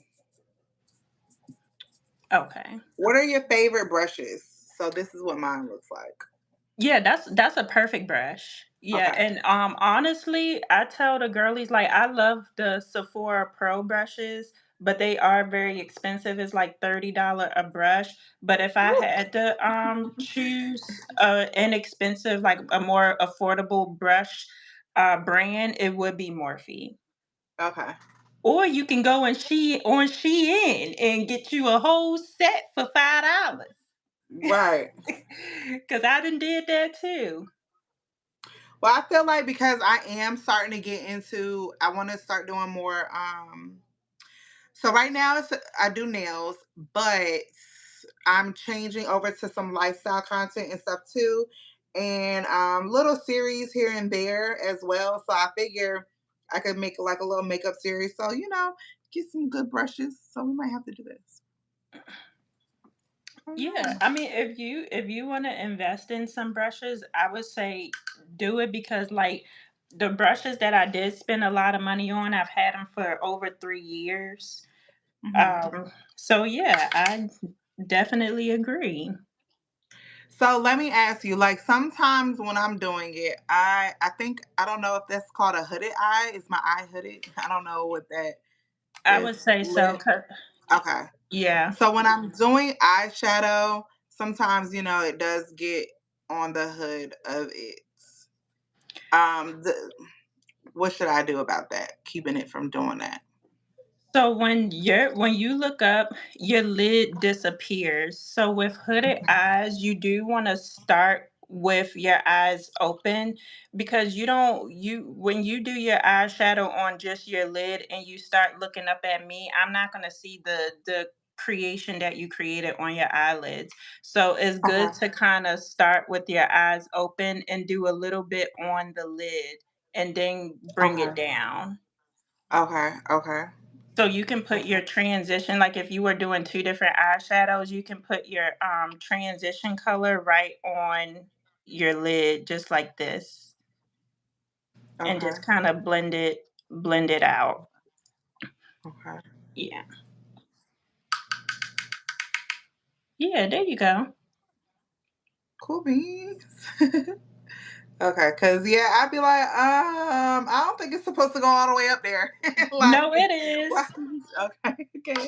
Okay. What are your favorite brushes? So this is what mine looks like. Yeah, that's a perfect brush. Yeah, Okay. and honestly, I tell the girlies like I love the Sephora Pro brushes, but they are very expensive. It's like $30 a brush. But if I Woo. had to choose a inexpensive, like a more affordable brush brand, it would be Morphe. Okay. Or you can go and Shein and get you a whole set for $5. Right. Cause I done did that too. Well, I feel like because I am starting to get into, I want to start doing more. So right now I do nails, but I'm changing over to some lifestyle content and stuff too, and little series here and there as well. So I figure I could make like a little makeup series. So get some good brushes. So we might have to do this. I don't Yeah, know. I mean, if you want to invest in some brushes, I would say do it because like the brushes that I did spend a lot of money on, I've had them for over 3 years. Mhm. So yeah, I definitely agree. So let me ask you, like sometimes when I'm doing it, I think I don't know if that's called a hooded eye. Is my eye hooded? I don't know what that I is. would say so. Lit. Okay. Yeah. So when I'm doing eyeshadow, sometimes it does get on the hood of it. What should I do about that? Keeping it from doing that. So when you look up, your lid disappears. So with hooded eyes, you do want to start with your eyes open because you don't you when you do your eyeshadow on just your lid and you start looking up at me, I'm not going to see the creation that you created on your eyelids. So it's good Okay. to kind of start with your eyes open and do a little bit on the lid and then bring it Okay. down. Okay. Okay. So you can put your transition, like if you were doing two different eyeshadows, you can put your transition color right on your lid, just like this, and Okay. just kind of blend it out. Okay. Yeah, yeah. There you go. Cool beans. Okay, cause I'd be like, I don't think it's supposed to go all the way up there. No, Like, it what? is. Okay, okay.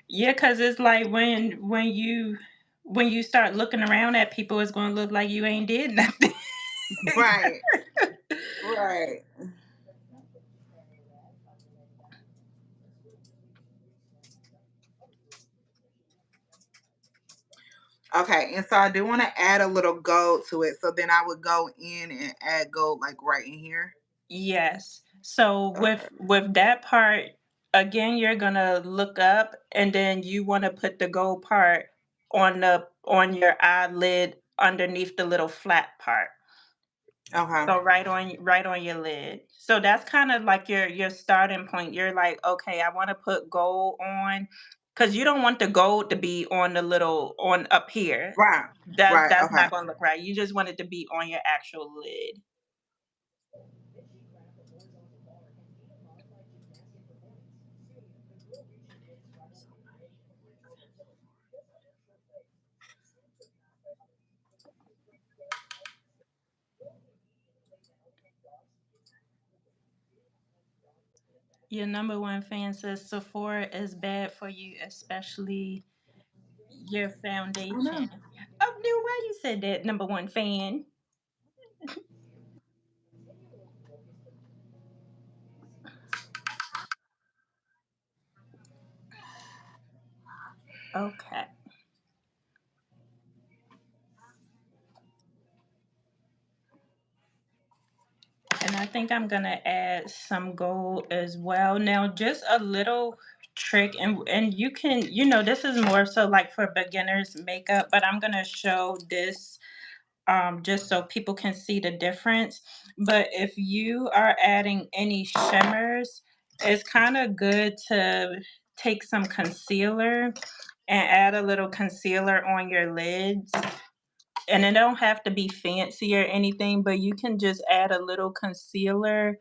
Yeah, because it's like when you start looking around at people, it's going to look like you ain't did nothing. Right, right. Okay, and so I do want to add a little gold to it. So then I would go in and add gold like right in here. Yes. So Okay, with that part, again, you're gonna look up and then you want to put the gold part on your eyelid underneath the little flat part. okay, So right on your lid. So that's kind of like your starting point. You're like, okay, I want to put gold on because you don't want the gold to be on the little on up here. right, That's right. that's Okay, not gonna look right. You just want it to be on your actual lid. Your number one fan says Sephora is bad for you, especially your I foundation. know. Oh, no, why you said that, number one fan? Okay. think I'm gonna add some gold as well. Now, just a little trick, and you can, this is more so like for beginners makeup, but I'm gonna show this just so people can see the difference. But if you are adding any shimmers, it's kind of good to take some concealer and add a little concealer on your lids. And it don't have to be fancy or anything, but you can just add a little concealer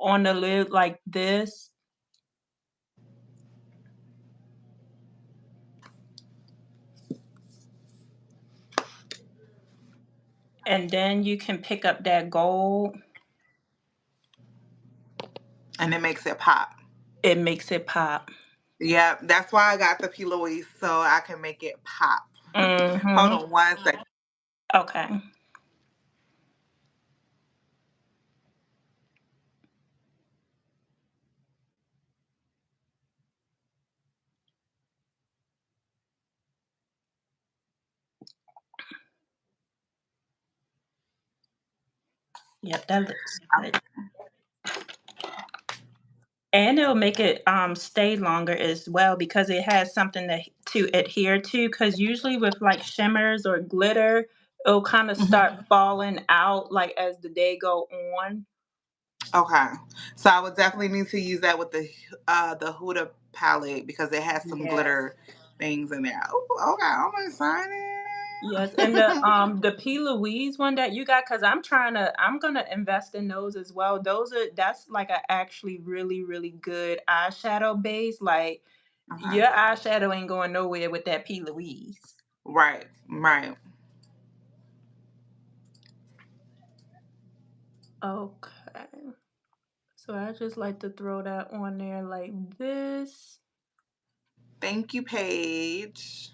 on the lid like this. And then you can pick up that gold. And it makes it pop. It makes it pop. Yeah, that's why I got the P. Louise, so I can make it pop. Hold Mm-hmm. on 1 second. Okay. Yep, that looks good. And it'll make it stay longer as well because it has something to adhere to. Because usually with like shimmers or glitter, it'll kind of start falling out like as the day go on. Okay, so I would definitely need to use that with the Huda palette because it has some Yes. glitter things in there. Oh, okay, I'm excited. Yes, and the P. Louise one that you got, because I'm gonna invest in those as well. That's like a actually really, really good eyeshadow base. Like Okay. your eyeshadow ain't going nowhere with that P. Louise. Right, right. Okay. So I just like to throw that on there like this. Thank you, Paige.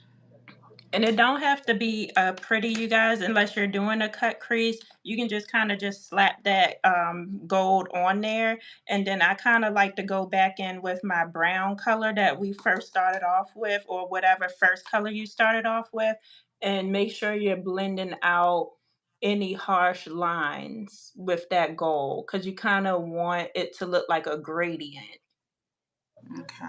And it don't have to be pretty, you guys, unless you're doing a cut crease. You can just kind of just slap that gold on there. And then I kind of like to go back in with my brown color that we first started off with, or whatever first color you started off with, and make sure you're blending out any harsh lines with that gold because you kind of want it to look like a gradient. Okay.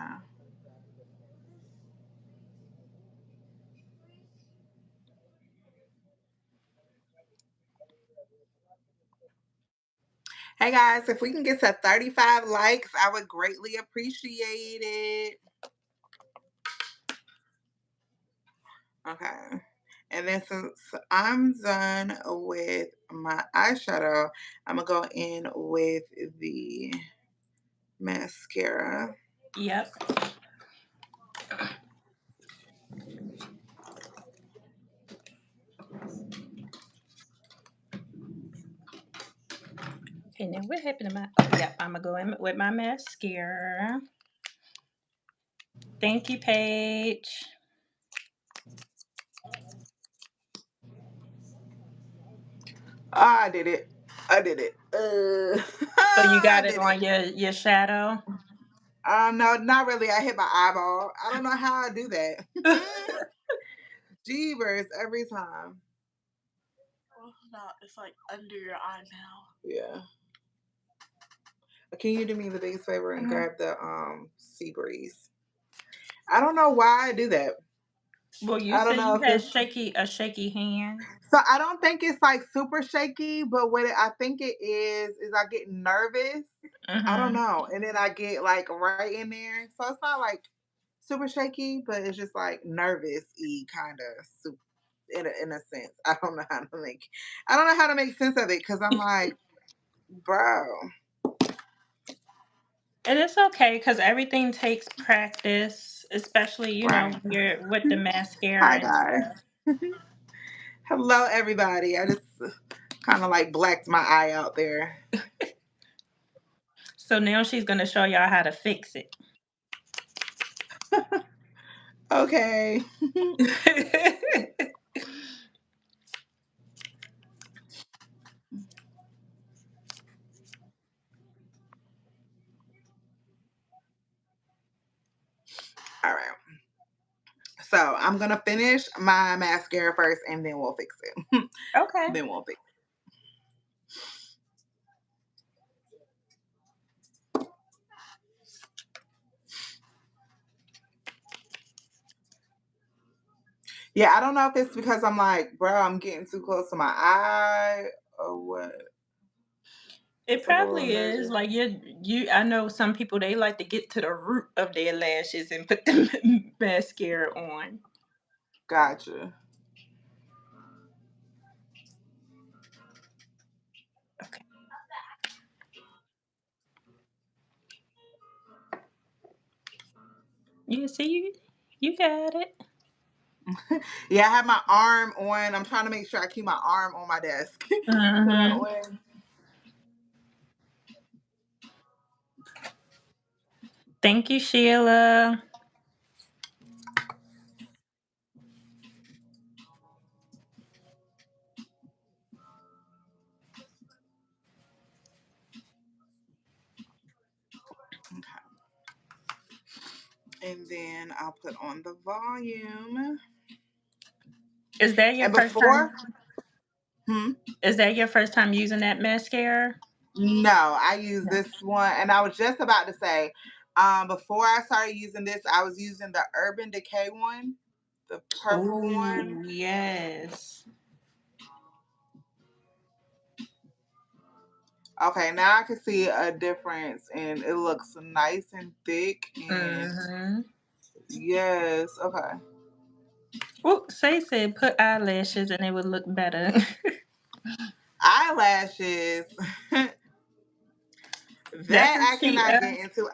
Hey guys, if we can get to 35 likes, I would greatly appreciate it. Okay. And then since I'm done with my eyeshadow, I'm going to go in with the mascara. Yep. Okay, now what happened to my? Oh, yep. I'm gonna go in with my mascara. Thank you, Paige. Ah, I did it. I did it. So you I got it did it. on your shadow. No, not really. I hit my eyeball. I don't know how I do that. Jeebers, every time. Oh, no, it's like under your eye now. Yeah. Can you do me the biggest favor and grab the sea breeze? I don't know why I do that. Well, you I don't said know you if had it's a shaky hand. so I don't think it's like super shaky, but what I think it is I get nervous. I don't Mm-hmm. know. And then I get like right in there. So it's not like super shaky, but it's just like nervous y kind of in a sense. I don't know how to make sense of it because I'm like, bro. And it's okay because everything takes practice, especially Right. when you're with the Hi mascara and guys. stuff. Hello everybody. I just kind of like blacked my eye out there. So now she's gonna show y'all how to fix it. Okay. All right. So I'm gonna finish my mascara first, and then we'll fix it. Okay. Then we'll fix. Yeah, I don't know if it's because I'm like, bro, I'm getting too close to my eye or what. It It's a little probably is. nervous. Like you I know some people they like to get to the root of their lashes and put the mascara on. Gotcha. Okay. You see you got it. Yeah, I have my arm on. I'm trying to make sure I keep my arm on my desk. So that Mm-hmm. way. Thank you, Sheila. Okay. And then I'll put on the volume. Is that your And first time? before, hmm? Is that your first time using that mascara? No, I use No. this one. And I was just about to say, before I started using this, I was using the Urban Decay one, the purple one. Oh yes. Okay, now I can see a difference and it looks nice and thick and Mm-hmm. yes, okay. Well, Say said put eyelashes and it would look better. Eyelashes. That's That if I she. cannot get into.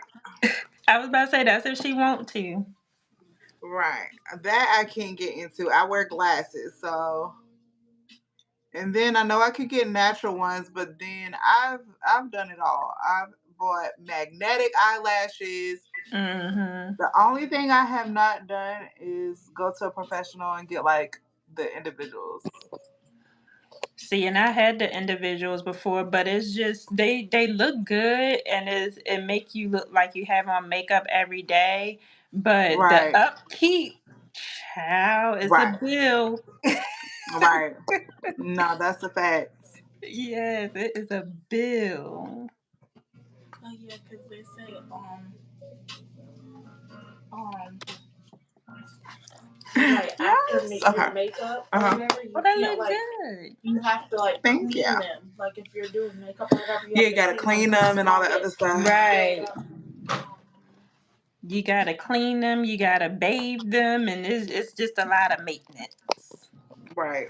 I was about to say that's if she want to. Right. That I can't get into. I wear glasses, so and then I know I could get natural ones, but then I've done it all. I've bought magnetic eyelashes. Mm-hmm. The only thing I have not done is go to a professional and get like the individuals. See, and I had the individuals before, but it's just they look good and it make you look like you have on makeup every day. But the Right. upkeep, child, is a Right. bill. Right. No, that's a fact. Yes, it is a bill. Oh yeah, because they say um like after Yes. your Okay. makeup or Uh-huh. whatever, Oh, you that can't look like good. you have to like Thank you. clean them. Like if you're doing makeup or whatever, you Yeah, have you to gotta clean them clean because them you and all don't that other get stuff. build Right. up. You gotta clean them. You gotta bathe them, and it's just a lot of maintenance. Right.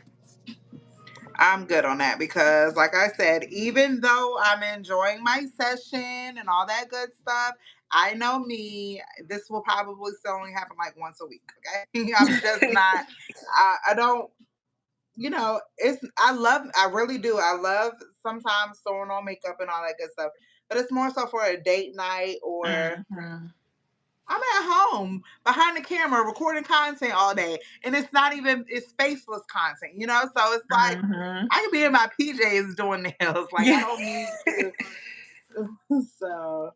I'm good on that because, like I said, even though I'm enjoying my session and all that good stuff, I know me. This will probably still only happen like once a week. Okay, I'm just not. I don't. You know, it's. I love. I really do. I love sometimes throwing on makeup and all that good stuff. But it's more so for a date night or Mm-hmm. I'm at home behind the camera recording content all day, and it's not even it's faceless content, you know. So it's like Mm-hmm. I can be in my PJs doing nails. Like I Yeah. don't need to. So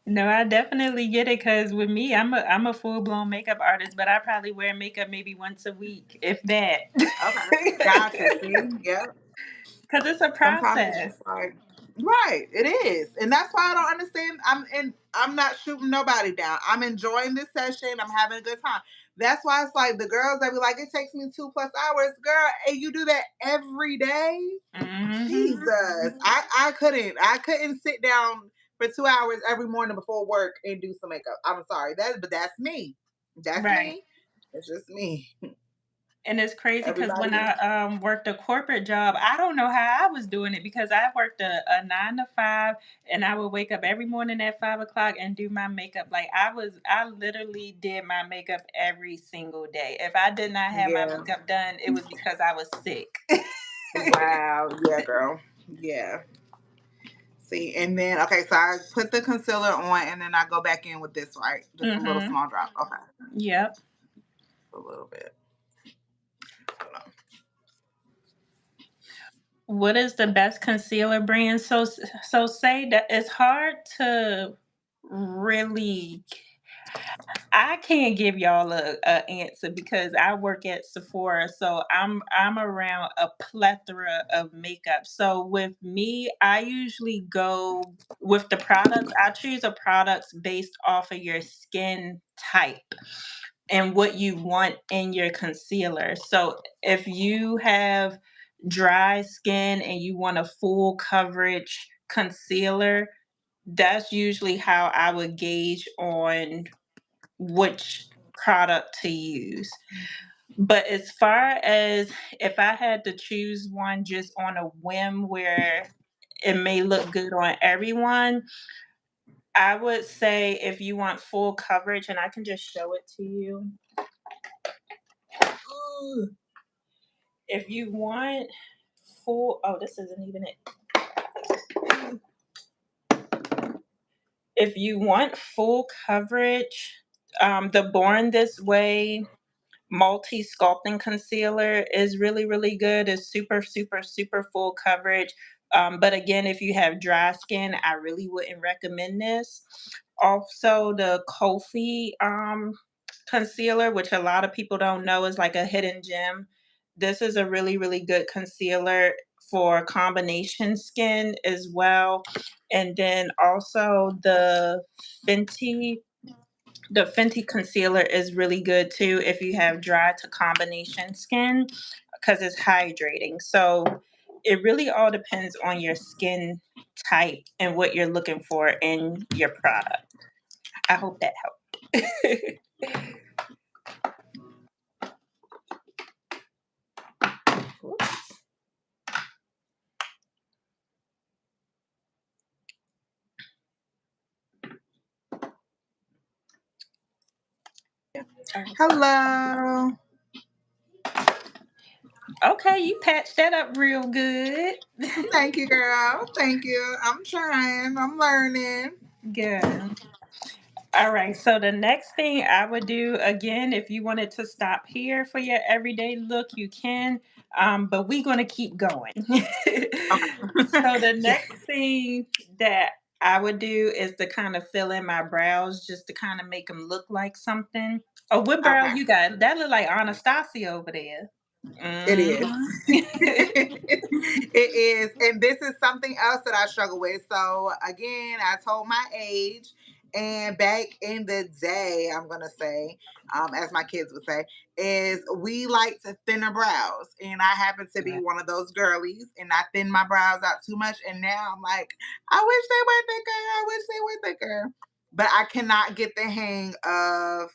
No, I definitely get it because with me, I'm a full blown makeup artist, but I probably wear makeup maybe once a week, if that. okay, gotcha. See, yep. Because it's a Sometimes it's process. just like right, it is, and that's why I don't understand. I'm not shooting nobody down. I'm enjoying this session. I'm having a good time. That's why it's like the girls that be like, it takes me 2+ hours, girl, and you do that every day. Mm-hmm. Jesus, I couldn't sit down for 2 hours every morning before work and do some makeup. I'm sorry, but that's me. That's Right. me. It's just me. And it's crazy because when Everybody. I worked a corporate job, I don't know how I was doing it because I worked a 9 to 5, and I would wake up every morning at 5 o'clock and do my makeup. Like I literally did my makeup every single day. If I did not have my Yeah. makeup done, it was because I was sick. Wow. Yeah, girl. Yeah. See, and then okay, so I put the concealer on, and then I go back in with this, right? Just a little Mm-hmm. small drop. Okay, Yep. a little bit. Hold on. What is the best concealer brand? So say that it's hard to really. I can't give y'all a answer because I work at Sephora, so I'm around a plethora of makeup. So with me, I usually go with the products. I choose a products based off of your skin type. and what you want in your concealer. So if you have dry skin and you want a full coverage concealer, that's usually how I would gauge on which product to use. But as far as if I had to choose one just on a whim where it may look good on everyone, I would say if you want full coverage, and I can just show it to you. Ooh. If you want full, oh, this isn't even it. If you want full coverage, the Born This Way multi sculpting concealer is really, really good. It's super, super, super full coverage. But again, if you have dry skin, I really wouldn't recommend this. Also, the Kofi concealer, which a lot of people don't know is like a hidden gem. This is a really, really good concealer for combination skin as well. And then also Fenty the Fenty concealer is really good too if you have dry to combination skin because it's hydrating. So it really all depends on your skin type and what you're looking for in your product. I hope that helped. Whoops. Hello. Okay, you patched that up real good. Thank you, girl. Thank you. I'm trying. I'm learning. Good. All right, so the next thing I would do, again, if you wanted to stop here for your everyday look, you can, but we're going to keep going. So the Yeah. next thing that I would do is to kind of fill in my brows just to kind of make them look like something. Oh, what brow Okay. you got? That look like Anastasia over there. It is. Mm-hmm. It is. And this is something else that I struggle with. So, again, I told my age. And back in the day, I'm going to say, as my kids would say, is we like to thin our brows. And I happen to be one of those girlies. And I thin my brows out too much. And now I'm like, I wish they were thicker. I wish they were thicker. But I cannot get the hang of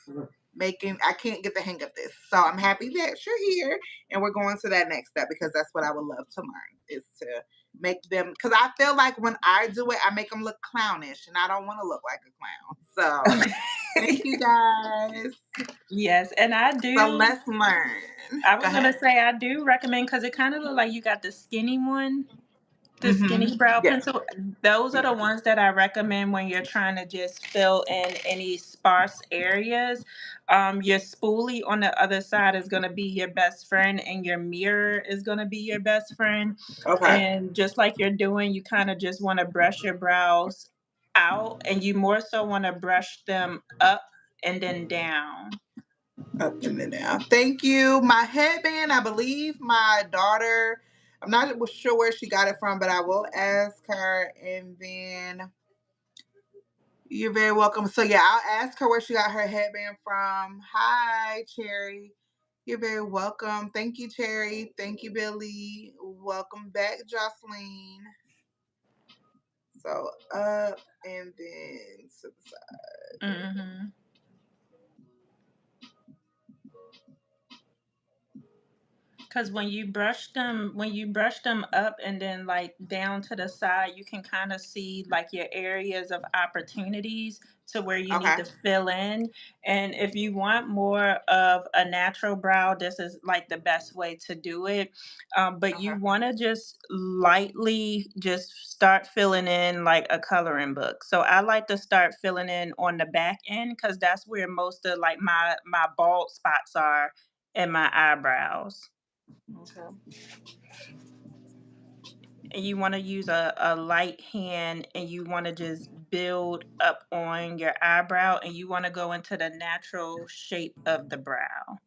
I can't get the hang of this. So I'm happy that you're here and we're going to that next step because that's what I would love to learn is to make them because I feel like when I do it, I make them look clownish and I don't want to look like a clown. So thank you guys. Yes, and I So do. let's learn. I Go was gonna ahead. say I do recommend because it kind of look like you got the skinny one, the skinny brow Yeah. pencil. Those are the ones that I recommend when you're trying to just fill in any sparse areas. Your spoolie on the other side is gonna be your best friend, and your mirror is gonna be your best friend. Okay. And just like you're doing, you kind of just want to brush your brows out, and you more so want to brush them up and then down. Up and then down. Thank you. My headband, I believe my daughter, I'm not sure where she got it from, but I will ask her and then you're very welcome. So yeah, I'll ask her where she got her headband from. Hi, Cherry. You're very welcome. Thank you, Cherry. Thank you, Billy. Welcome back, Jocelyn. So up and then to the side. Mm-hmm. Because when you brush them up and then like down to the side, you can kind of see like your areas of opportunities to where you need Okay. to fill in. And if you want more of a natural brow, this is like the best way to do it. But Okay. you want to just lightly just start filling in like a coloring book. So I like to start filling in on the back end because that's where most of like my bald spots are in my eyebrows. Okay. And you want to use a light hand and you want to just build up on your eyebrow and you want to go into the natural shape of the brow.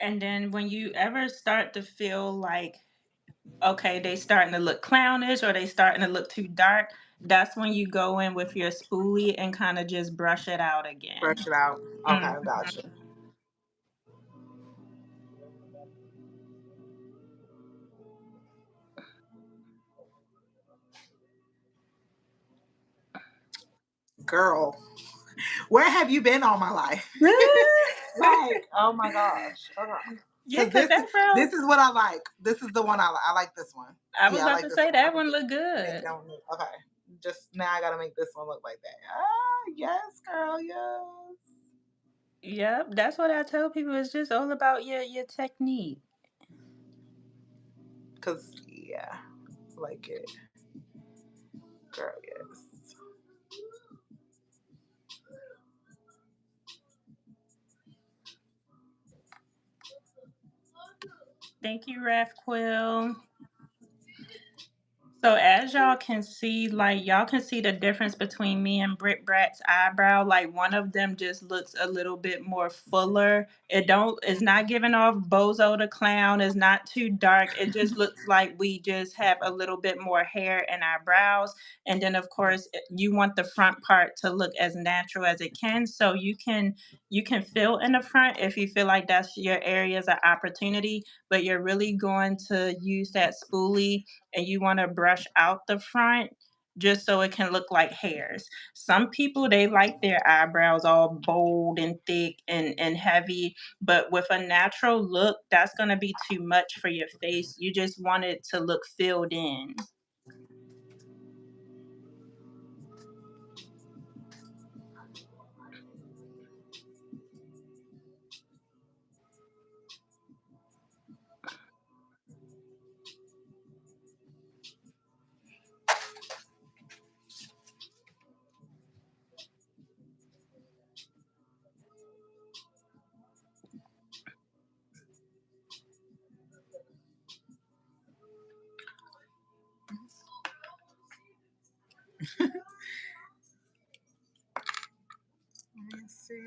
And then when you ever start to feel like, okay, they starting to look clownish or they starting to look too dark, that's when you go in with your spoolie and kind of just brush it out again. Brush it out. Okay, Mhm. gotcha. Girl, where have you been all my life? Like, oh my gosh. Okay. Yeah, Because because that brow, this is what I like. This is the one I like. I like this one. I was Yeah, I about like to this say one. that one look Make good. that one look, okay. Just now I gotta make this one look like that. Ah, yes, girl, yes. Yep, that's what I tell people. It's just all about your technique. Cause yeah, I like it. Girl, yes. Thank you, Raf Quill. So as y'all can see, like y'all can see the difference between me and Britt Brat's eyebrow. Like one of them just looks a little bit more fuller. It's not giving off Bozo the Clown. It's not too dark. It just looks like we just have a little bit more hair in our brows. And then of course you want the front part to look as natural as it can. So you can fill in the front if you feel like that's your areas of opportunity, but you're really going to use that spoolie and you want to brush out the front just so it can look like hairs. Some people they like their eyebrows all bold and thick and heavy, but with a natural look, that's going to be too much for your face. You just want it to look filled in. Let me see.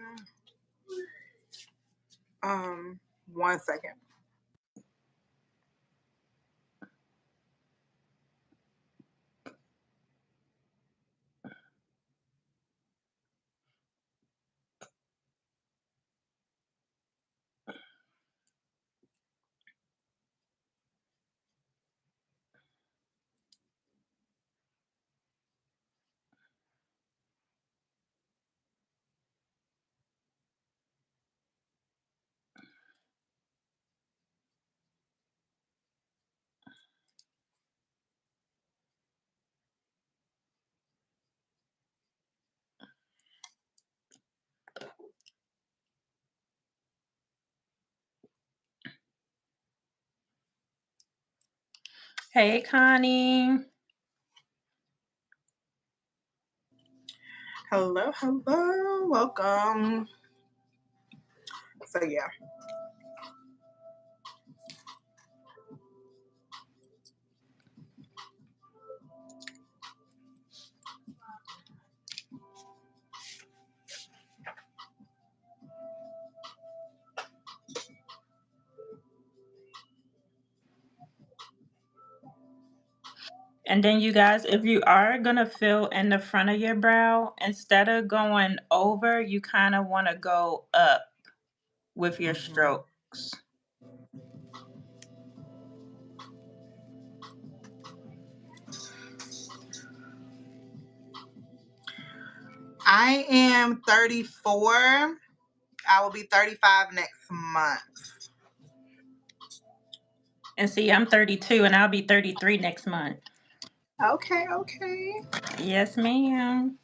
1 second. Hey, Connie. Hello, hello, welcome. So yeah. And then you guys, if you are going to fill in the front of your brow, instead of going over, you kind of want to go up with your strokes. I am 34. I will be 35 next month. And see, I'm 32 and I'll be 33 next month. Okay, okay. Yes, ma'am.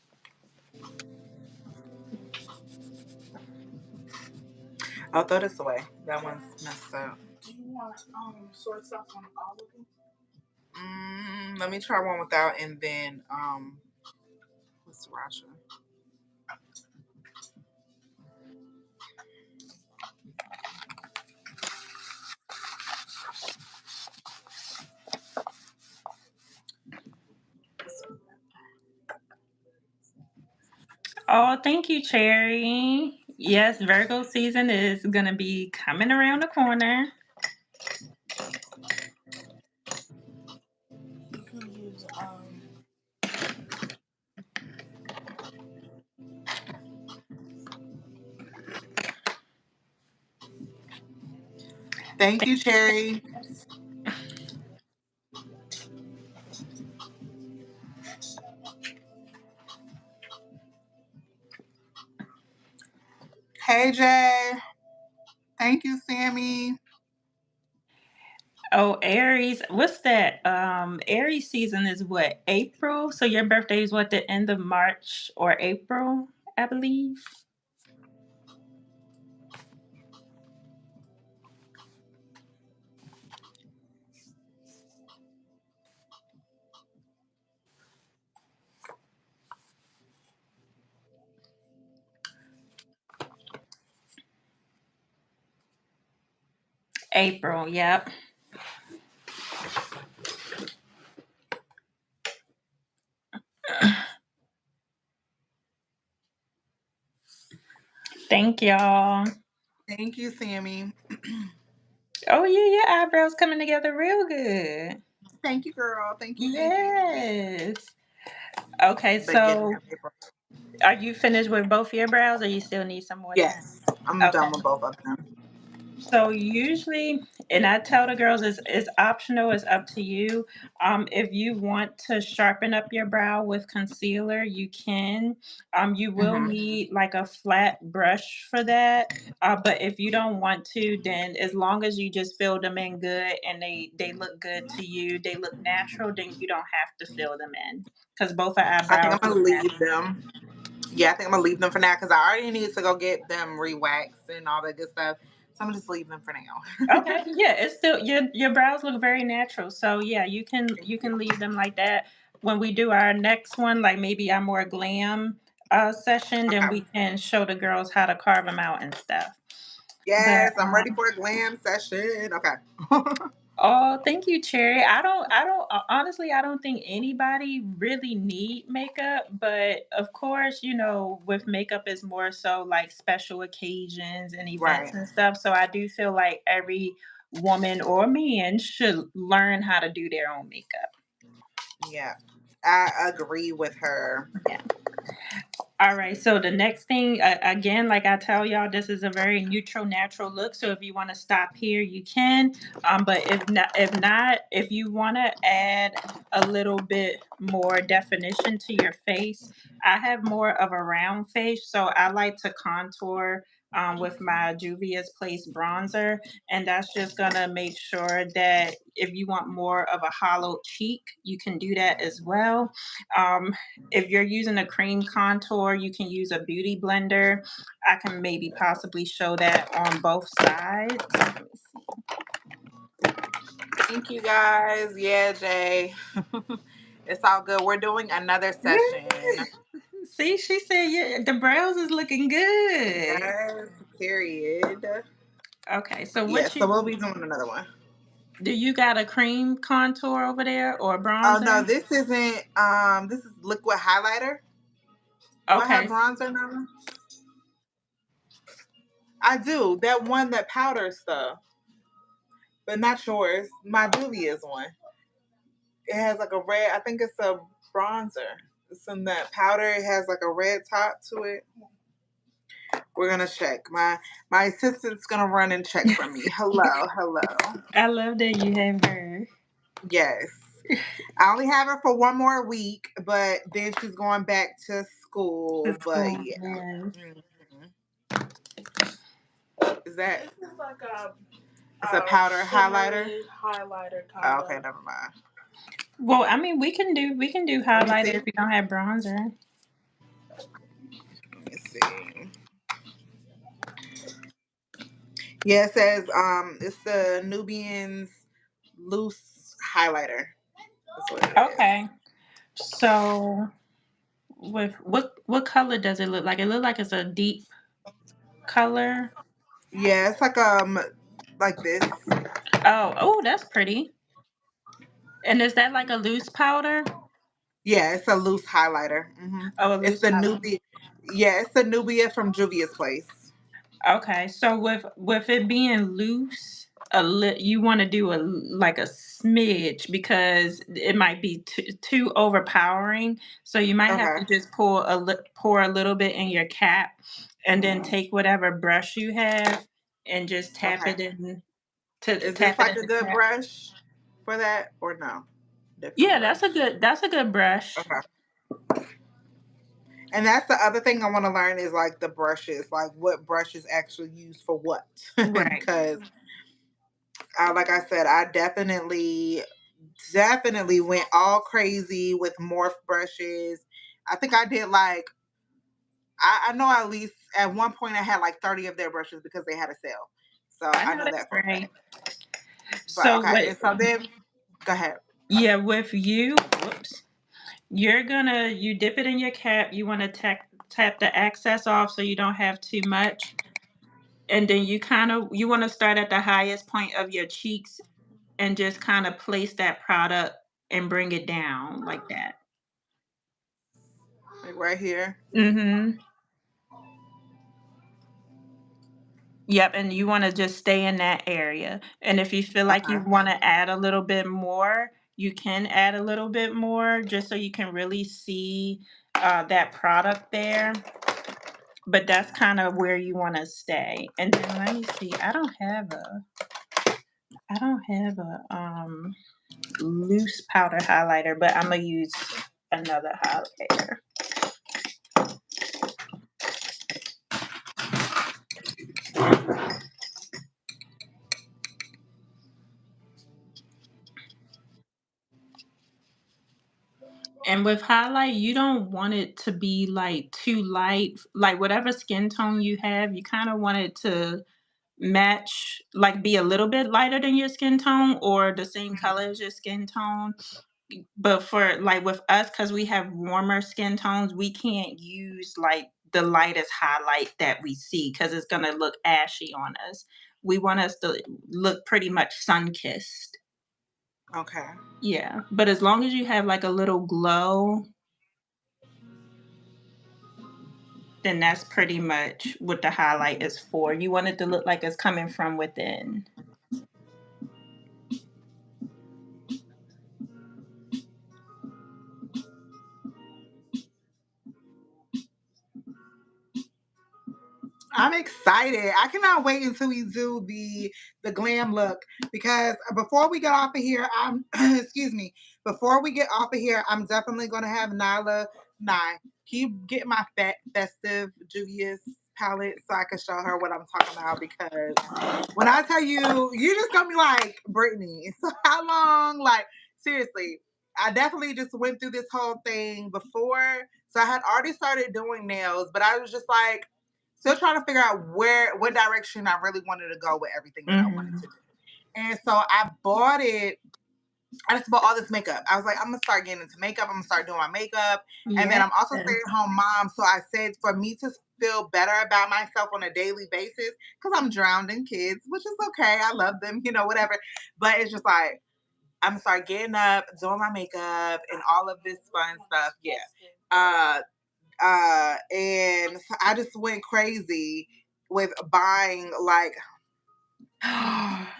I'll throw this away. That one's messed up. Do you want soy sauce on all of them? Let me try one without, and then what's Rasha? Oh, thank you, Cherry. Yes, Virgo season is gonna be coming around the corner. You can use Thank you, Cherry. Hey, Jay. Thank you, Sammy. Oh, Aries, what's that? Aries season is what? April? So your birthday is what, the end of March or April, I believe? April, yep. Thank y'all. Thank you, Sammy. Oh yeah, your eyebrows coming together real good. Thank you, girl. Thank you. Thank you. Yes. Okay, Beginning so of April. are you finished with both your brows or you still need some more time? Yes, I'm Okay. done with both of them. So usually, and I tell the girls it's optional, it's up to you. If you want to sharpen up your brow with concealer, you can. You will Hmm. need like a flat brush for that. But if you don't want to, then as long as you just fill them in good and they look good to you, they look natural, then you don't have to fill them in because both our I think I'm eyebrows gonna look leave natural. them. Yeah, I think I'm gonna leave them for now because I already need to go get them re-waxed and all that good stuff. So I'm gonna just leave them for now. Okay, yeah, it's still your brows look very natural. So yeah, you can leave them like that. When we do our next one, like maybe our more glam session, then Okay. we can show the girls how to carve them out and stuff. But Yes, I'm ready for a glam session. Okay. oh, thank you, Cherry. I don't honestly, I don't think anybody really need makeup, but of course, with makeup is more so like special occasions and events Right. and stuff. So I do feel like every woman or man should learn how to do their own makeup. Yeah. I agree with her. Yeah. All right. So the next thing, again, like I tell y'all, this is a very neutral, natural look. So if you want to stop here, you can. But if not, if you want to add a little bit more definition to your face, I have more of a round face, so I like to contour. With my Juvia's Place bronzer, and that's just gonna make sure that if you want more of a hollow cheek, you can do that as well. Um, if you're using a cream contour, you can use a beauty blender. I can maybe possibly show that on both sides. Let me see. Thank you guys. Yeah, Jay. It's all good. We're doing another session. See, she said yeah, the brows is looking good. Yes, period. Okay, so Yeah, what so you we'll be doing another one. do? You got a cream contour over there or Oh no, bronzer? this isn't this is liquid highlighter. Do I have Okay, bronzer now? I do. That one, that powder stuff. But not yours. My Juvia's one. It has like a red, I think it's a bronzer. It's in that powder. It has like a red top to it. We're gonna check. My assistant's gonna run and check for me. Hello, hello. I love that you have her. Yes. I only have her for one more week, but then she's going back to To school. But school, yeah. yes. Mhm. Is that this is like it's a powder highlighter? shimmery highlighter Oh, kind okay, of. never mind. Well, I mean, we can do Let me highlighter see. if you don't have bronzer. Let me see. Yeah, it says it's the Nubian's loose highlighter. That's what it is. Okay. So with what color does it look like? It look like it's a deep color. Yeah, it's like this. Oh, that's pretty. And is that like a loose powder? Yeah, it's a loose highlighter. Oh, a It's loose the powder. Nubia. Yeah, it's the Nubia from Juvia's Place. Okay, so with it being loose, you want to do a like a smidge because it might be too overpowering. So you might have Okay. to just pour a little bit in your cap, and then take whatever brush you have and just tap Okay. it in to Is this tap it like in a the good cap. brush for that or no? Different Yeah, brush. that's a good brush. Okay. And that's the other thing I want to learn is like the brushes, like what brushes actually used for what. Right. Because, like I said, I definitely went all crazy with morph brushes. I think I did like, I know at least at one point I had like 30 of their brushes because they had a sale. So I I know know that's that for a right. fact. But So okay, what? and so then go ahead. Yeah, with you, whoops. You dip it in your cap. You want to tap the excess off so you don't have too much, and then you want to start at the highest point of your cheeks and just kind of place that product and bring it down like that. Like right here. Mm-hmm. Yep, and you want to just stay in that area. And if you feel like you Okay. want to add a little bit more, you can add a little bit more just so you can really see that product there. But that's kind of where you want to stay. And then let me see. I don't have a loose powder highlighter, but I'm gonna use another highlighter. And with highlight, you don't want it to be like too light. Like whatever skin tone you have, you kind of want it to match, like be a little bit lighter than your skin tone or the same color as your skin tone. But for like with us, because we have warmer skin tones, we can't use like the lightest highlight that we see because it's gonna look ashy on us. We want us to look pretty much sun kissed. Okay. Yeah, but as long as you have like a little glow, then that's pretty much what the highlight is for. You want it to look like it's coming from within. I'm excited. I cannot wait until we do the glam look because before we get off of here, I'm excuse me. Before we get off of here, I'm definitely gonna have Nyla keep getting my festive Juvia's palette so I can show her what I'm talking about because when I tell you, you just gonna be like, Brittany, so how long? Like, seriously, I definitely just went through this whole thing before. So I had already started doing nails, but I was just like, still trying to figure out what direction I really wanted to go with everything that I wanted Hmm. to do. And so I bought it. I just bought all this makeup. I was like, I'm gonna start getting into makeup. I'm gonna start doing my makeup. And then Yes. I'm also stay-at-home mom. So I said for me to feel better about myself on a daily basis, because I'm drowned in kids, which is okay. I love them, whatever. But it's just like I'm gonna start getting up, doing my makeup and all of this fun stuff. Yeah. Uh and so I just went crazy with buying like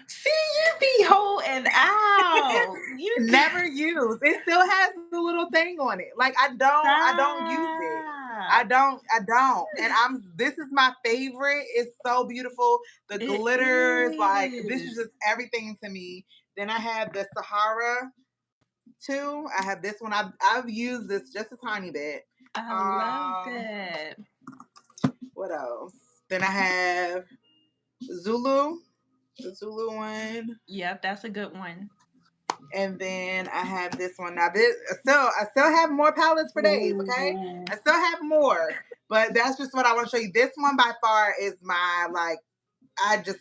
See, you be holding out. You be never used. It still has the little thing on it. Like I don't use it. I stop. don't I don't. And this is my favorite. It's so beautiful. The It glitters, like this is is. just everything to me. Then I have the Sahara too. I have this one. I've used this just a tiny bit. I love Um that. what else? Then I have Zulu, the Zulu one. Yep, that's a good one. And then I have this one. Now this I still have more palettes for days, okay? Ooh. I still have more. But that's just what I want to show you. This one by far is my like I just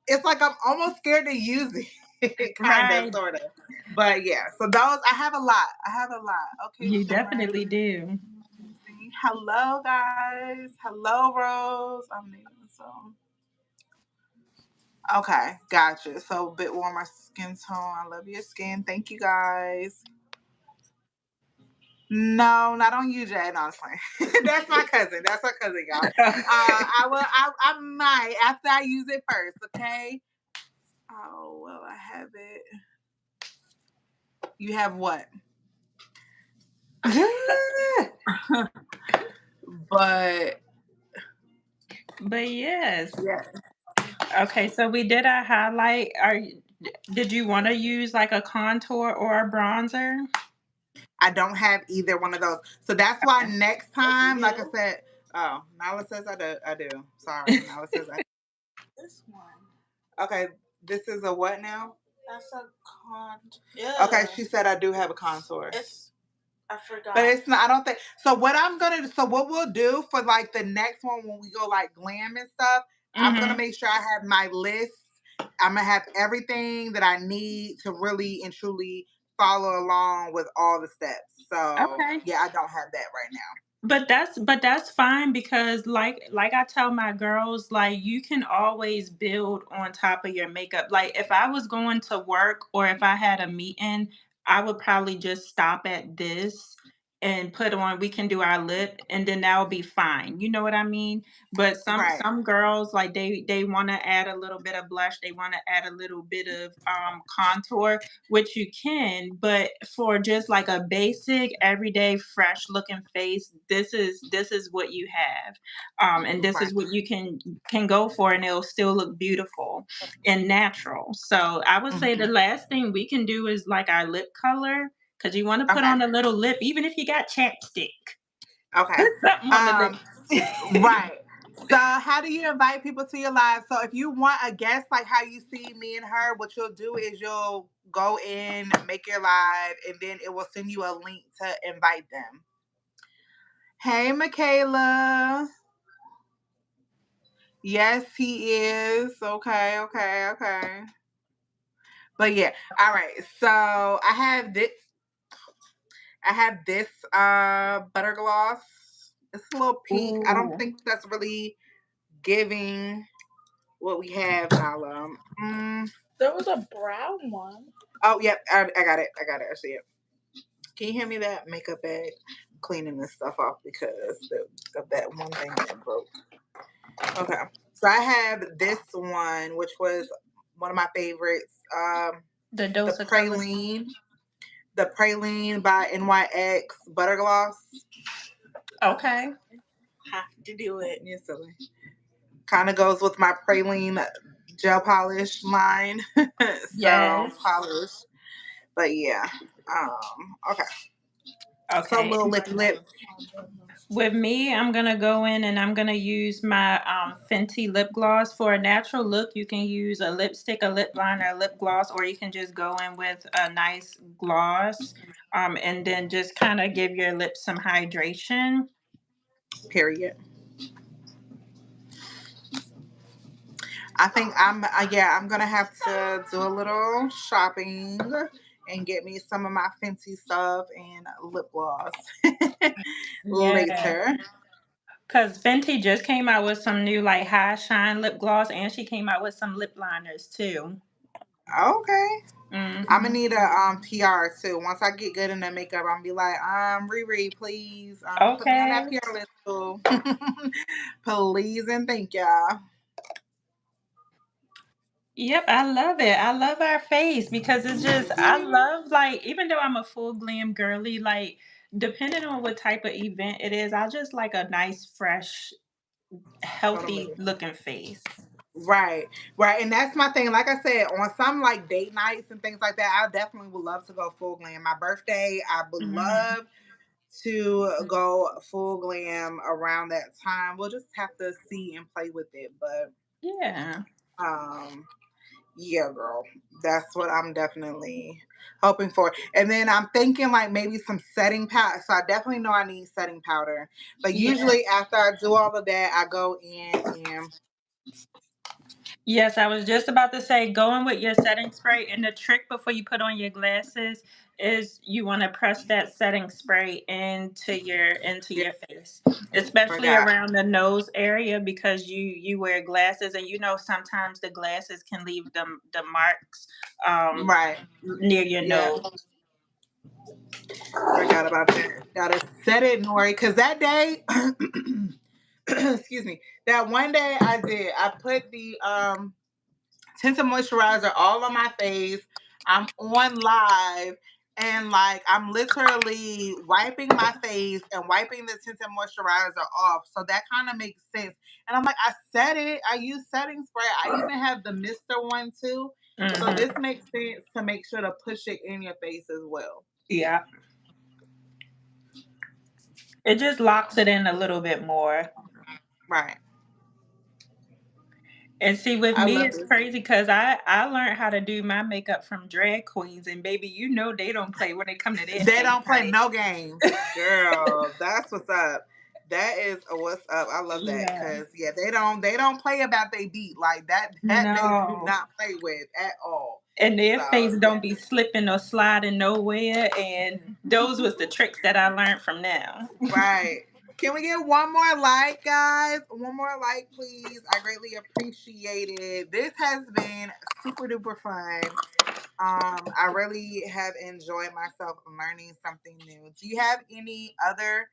it's like I'm almost scared to use it. Kind of, Right. sort of. But yeah, so those I have a lot. I have a lot. Okay, You Shimmer. definitely do. Hello guys. Hello Rose. I'm new. So okay, gotcha. So a bit warmer skin tone. I love your skin. Thank you guys. No, not on you, Jay. No, I'm just playing. That's my cousin. That's my cousin, y'all. I will. I might after I use it first. Okay. Oh well, I have it. You have what? But But yes. yeah, Okay, so we did our highlight. Did you want to use like a contour or a bronzer? I don't have either one of those. So that's why Okay. next time, like I said, oh, Nala says I do. I do. Sorry, Nala says I. This one. Okay, this is a what now? That's a con. Yeah. Okay, she said I do have a contour. I forgot. But it's not. I don't think. So what I'm gonna do. So what we'll do for like the next one when we go like glam and stuff. I'm gonna Mm-hmm. make sure I have my list. I'm gonna have everything that I need to really and truly follow along with all the steps. So Okay. yeah, I don't have that right now. But that's fine because like I tell my girls, like you can always build on top of your makeup. Like if I was going to work or if I had a meeting, I would probably just stop at this and put on we can do our lip and then that will be fine. You know what I mean? But Right. some girls like they want to add a little bit of blush, they want to add a little bit of contour, which you can, but for just like a basic everyday fresh looking face, this is what you have, and this Right. is what you can go for, and it'll still look beautiful and natural. So I would say the Mhm. last thing we can do is like our lip color, because you want to put Okay. on a little lip even if you got chapstick. Okay. Put something on the Um. lips. Right. So, how do you invite people to your live? So, if you want a guest, like how you see me and her, what you'll do is you'll go in, make your live, and then it will send you a link to invite them. Hey, Michaela. Yes, he is. Okay, okay, okay. But yeah, all right. So I have this. I have this butter gloss. It's a little pink. I don't Ooh. think that's really giving what we have, Nala. There was a brown one. Oh, yep. I got it. I got it. I see it. Can you hand me that makeup bag? I'm cleaning this stuff off because of that one thing that broke. Okay. So I have this one, which was one of my favorites. The The dose of color. Praline. The Praline by NYX Butter Gloss. Okay. Have to do it. You're silly. Kind of goes with my Praline gel polish line. So Yes. polished. But yeah. Okay. So Okay. little lippy lip. With me, I'm gonna go in and I'm gonna use my Fenty lip gloss for a natural look. You can use a lipstick, a lip liner, a lip gloss, or you can just go in with a nice gloss, and then just kind of give your lips some hydration. Period. I think I'm gonna have to do a little shopping and get me some of my Fenty stuff and lip gloss Yeah, later. because Fenty just came out with some new like high shine lip gloss, and she came out with some lip liners too. Okay. I'm gonna Hmm. need a PR too. Once I get good in the makeup, I'm be like, Riri, please put me on that Okay. PR list too. Please and thank y'all. Yep, I love it. I love our face because it's just I love like even though I'm a full glam girly, like depending on what type of event it is, I just like a nice, fresh, Hold on, healthy baby. looking face. Right, right, and that's my thing. Like I said, on some like date nights and things like that, I definitely would love to go full glam. My birthday, I would Hmm. love to go full glam around that time. We'll just have to see and play with it, but Yeah. um, yeah, girl, that's what I'm definitely hoping for. And then I'm thinking like maybe some setting powder. So I definitely know I need setting powder, but Yeah. usually after I do all of that, I go in and Yes, I was just about to say going with your setting spray and the trick before you put on your glasses is you want to press that setting spray into yeah, your face, especially forgot. around the nose area because you wear glasses and you know sometimes the glasses can leave the marks um Right. near your Yeah. nose. Forgot about that. Gotta set it, Nori, because that day, excuse me, that one day I did. I put the tinted moisturizer all on my face. I'm on live and like I'm literally wiping my face and wiping the tinted moisturizer off. So that kind of makes sense. And I'm like, I set it. I use setting spray. I even have the mister one too. So this makes sense to make sure to push it in your face as well. Yeah. It just locks it in a little bit more. Right. And see, with I me, love it's this. crazy because I learned how to do my makeup from drag queens, and baby, you know they don't play when they come to their They face, don't play right? no games. Girl, that's what's up. That is a what's up. I love that Yeah. because yeah, they don't play about they beat like that. That they do No. not play with at all. And their So face yeah. don't be slipping or sliding nowhere. And those was the tricks that I learned from them. Right. Can we get one more like, guys? One more like, please. I greatly appreciate it. This has been super duper fun. I really have enjoyed myself learning something new. Do you have any other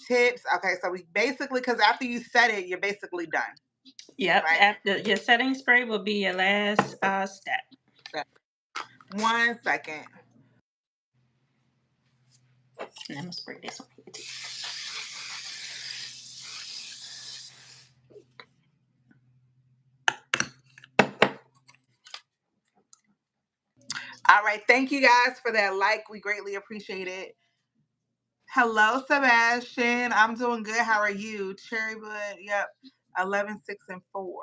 tips? Okay, so we basically, because after you set it, you're basically done, Yep. right? After your setting spray will be your last step. 1 second. And I'm gonna spray this one here too. All right, thank you guys for that like. We greatly appreciate it. Hello, Sebastian. I'm doing good. How are you? Cherrywood, yep. 11, 6, and 4.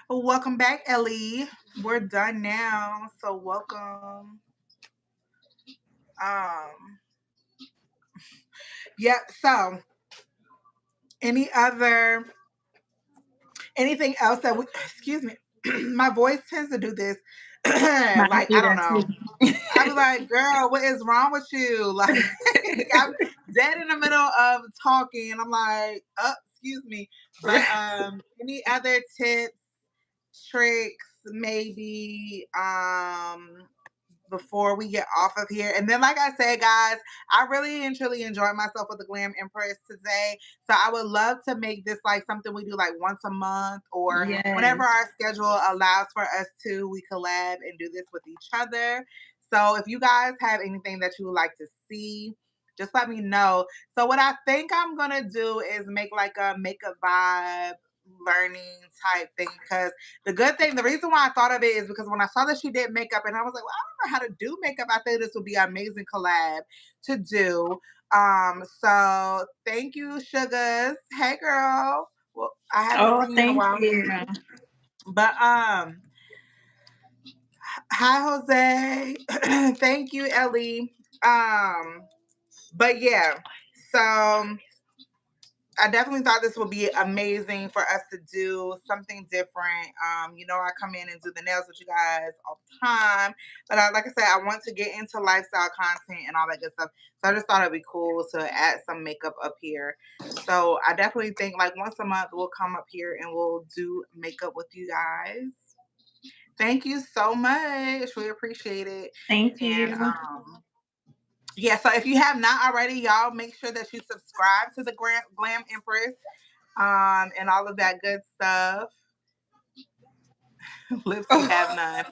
Well, welcome back, Ellie. We're done now, so welcome. Um, yep. So, any other anything else that we? Excuse me. My voice tends to do this. Mine Like do I don't that know. too. I be like, girl, what is wrong with you? Like, I'm dead in the middle of talking, and I'm like, excuse me. But any other tips, tricks, maybe before we get off of here. And then, like I said, guys, I really and truly enjoyed myself with the Glam Empress today. So I would love to make this like something we do like once a month or whenever Yes. our schedule allows for us to, we collab and do this with each other. So if you guys have anything that you would like to see, just let me know. So what I think I'm gonna do is make like a makeup vibe learning type thing because the reason why I thought of it is because when I saw that she did makeup and I was like, well, I don't know how to do makeup. I think this would be an amazing collab to do. So thank you, Sugars. Hey girl. Well, I haven't Oh, seen you in a thank while. you. But hi Jose. Thank you, Ellie. But yeah, so I definitely thought this would be amazing for us to do something different. I come in and do the nails with you guys all the time, but like I said, I want to get into lifestyle content and all that good stuff. So I just thought it'd be cool to add some makeup up here. So I definitely think like once a month we'll come up here and we'll do makeup with you guys. Thank you so much. We appreciate it. Thank And you. yeah, so if you have not already, y'all make sure that you subscribe to the Glam Empress and all of that good stuff. Lips you have none.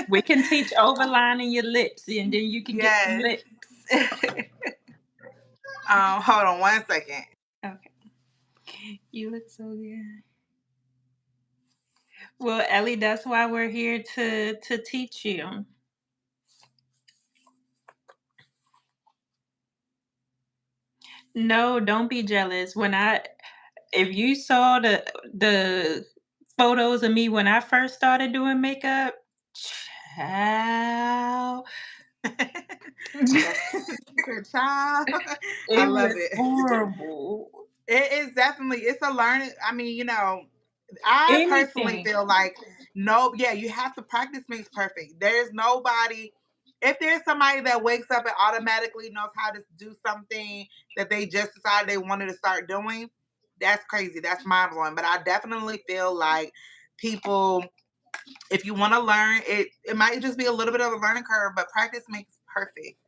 We can teach overlining your lips, and then you can get some Yes. lips. Hold on 1 second. Okay. You look so good. Well, Ellie, that's why we're here to teach you. No, don't be jealous. If you saw the photos of me when I first started doing makeup, child. Good child. I It love was it. horrible. It is definitely it's a learning. I mean, I personally Anything. feel like no, yeah, you have to practice makes perfect. There's nobody if there's somebody that wakes up and automatically knows how to do something that they just decided they wanted to start doing, that's crazy. That's mind blowing. But I definitely feel like people If you want to learn, it might just be a little bit of a learning curve, but practice makes perfect.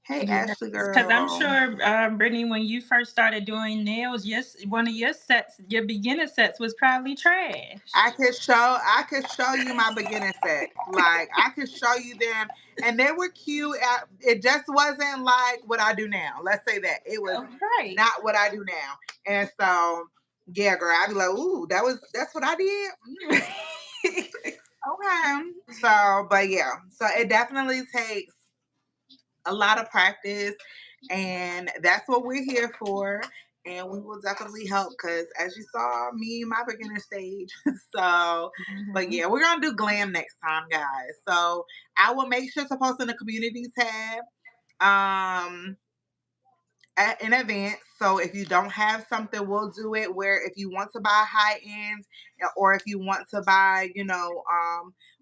Hey, Yes, Ashley because I'm girl. sure, Brittany, when you first started doing nails, yes, one of your sets, your beginner sets, was probably trash. I could show you my beginner sets. Like I could show you them, and they were cute. It just wasn't like what I do now. Let's say that it was Right. not what I do now. And so, yeah, girl, I'd be like, ooh, that's what I did. Okay. So, but yeah, so it definitely takes a lot of practice, and that's what we're here for. And we will definitely help because, as you saw, me, my beginner stage. So, but Mhm. yeah, we're gonna do glam next time, guys. So I will make sure to post in the community tab. Um, in advance. So if you don't have something, we'll do it where if you want to buy high end or if you want to buy,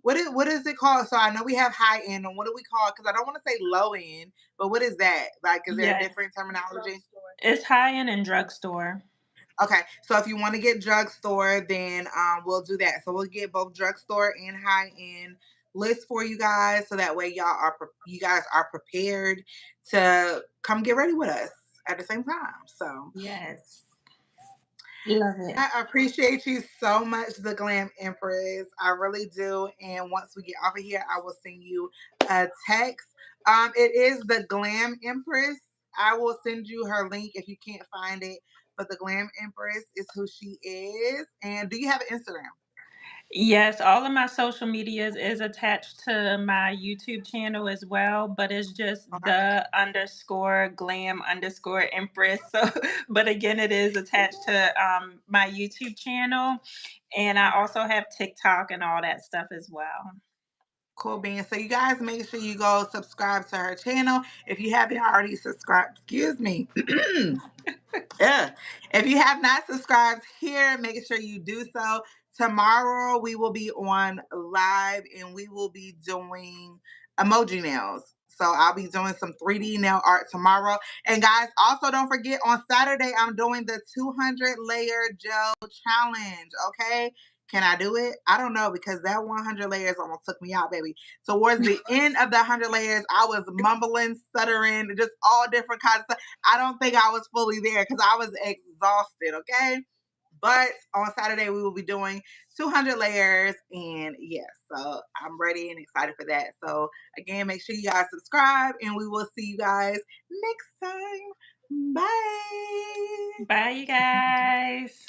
what is it called? So I know we have high end and what do we call it? Because I don't want to say low end, but what is that? Like, is there a Yes, different terminology? it's high end and drugstore. Okay, so if you want to get drugstore, then we'll do that. So we'll get both drugstore and high end lists for you guys, so that way you guys are prepared to come get ready with us at the same time. So Yes, love it. I appreciate you so much, the Glam Empress. I really do. And once we get off of here, I will send you a text. It is the Glam Empress. I will send you her link if you can't find it. But the Glam Empress is who she is. And do you have an Instagram? Yes, all of my social medias is attached to my YouTube channel as well, but it's just Okay. the underscore glam underscore empress. So, but again, it is attached to my YouTube channel, and I Okay. also have TikTok and all that stuff as well. Cool beans. So you guys make sure you go subscribe to her channel. If you haven't already subscribed, excuse me. Ugh. If you have not subscribed here, make sure you do so. Tomorrow we will be on live and we will be doing emoji nails. So I'll be doing some 3D nail art tomorrow. And guys, also don't forget on Saturday I'm doing the 200 layer gel challenge. Okay. Can I do it? I don't know because that 100 layers almost took me out, baby. Towards the end of the 100 layers, I was mumbling, stuttering, just all different kinds of stuff. I don't think I was fully there because I was exhausted. Okay. But on Saturday, we will be doing 200 layers. And yes, so I'm ready and excited for that. So, again, make sure you guys subscribe and we will see you guys next time. Bye. Bye, you guys.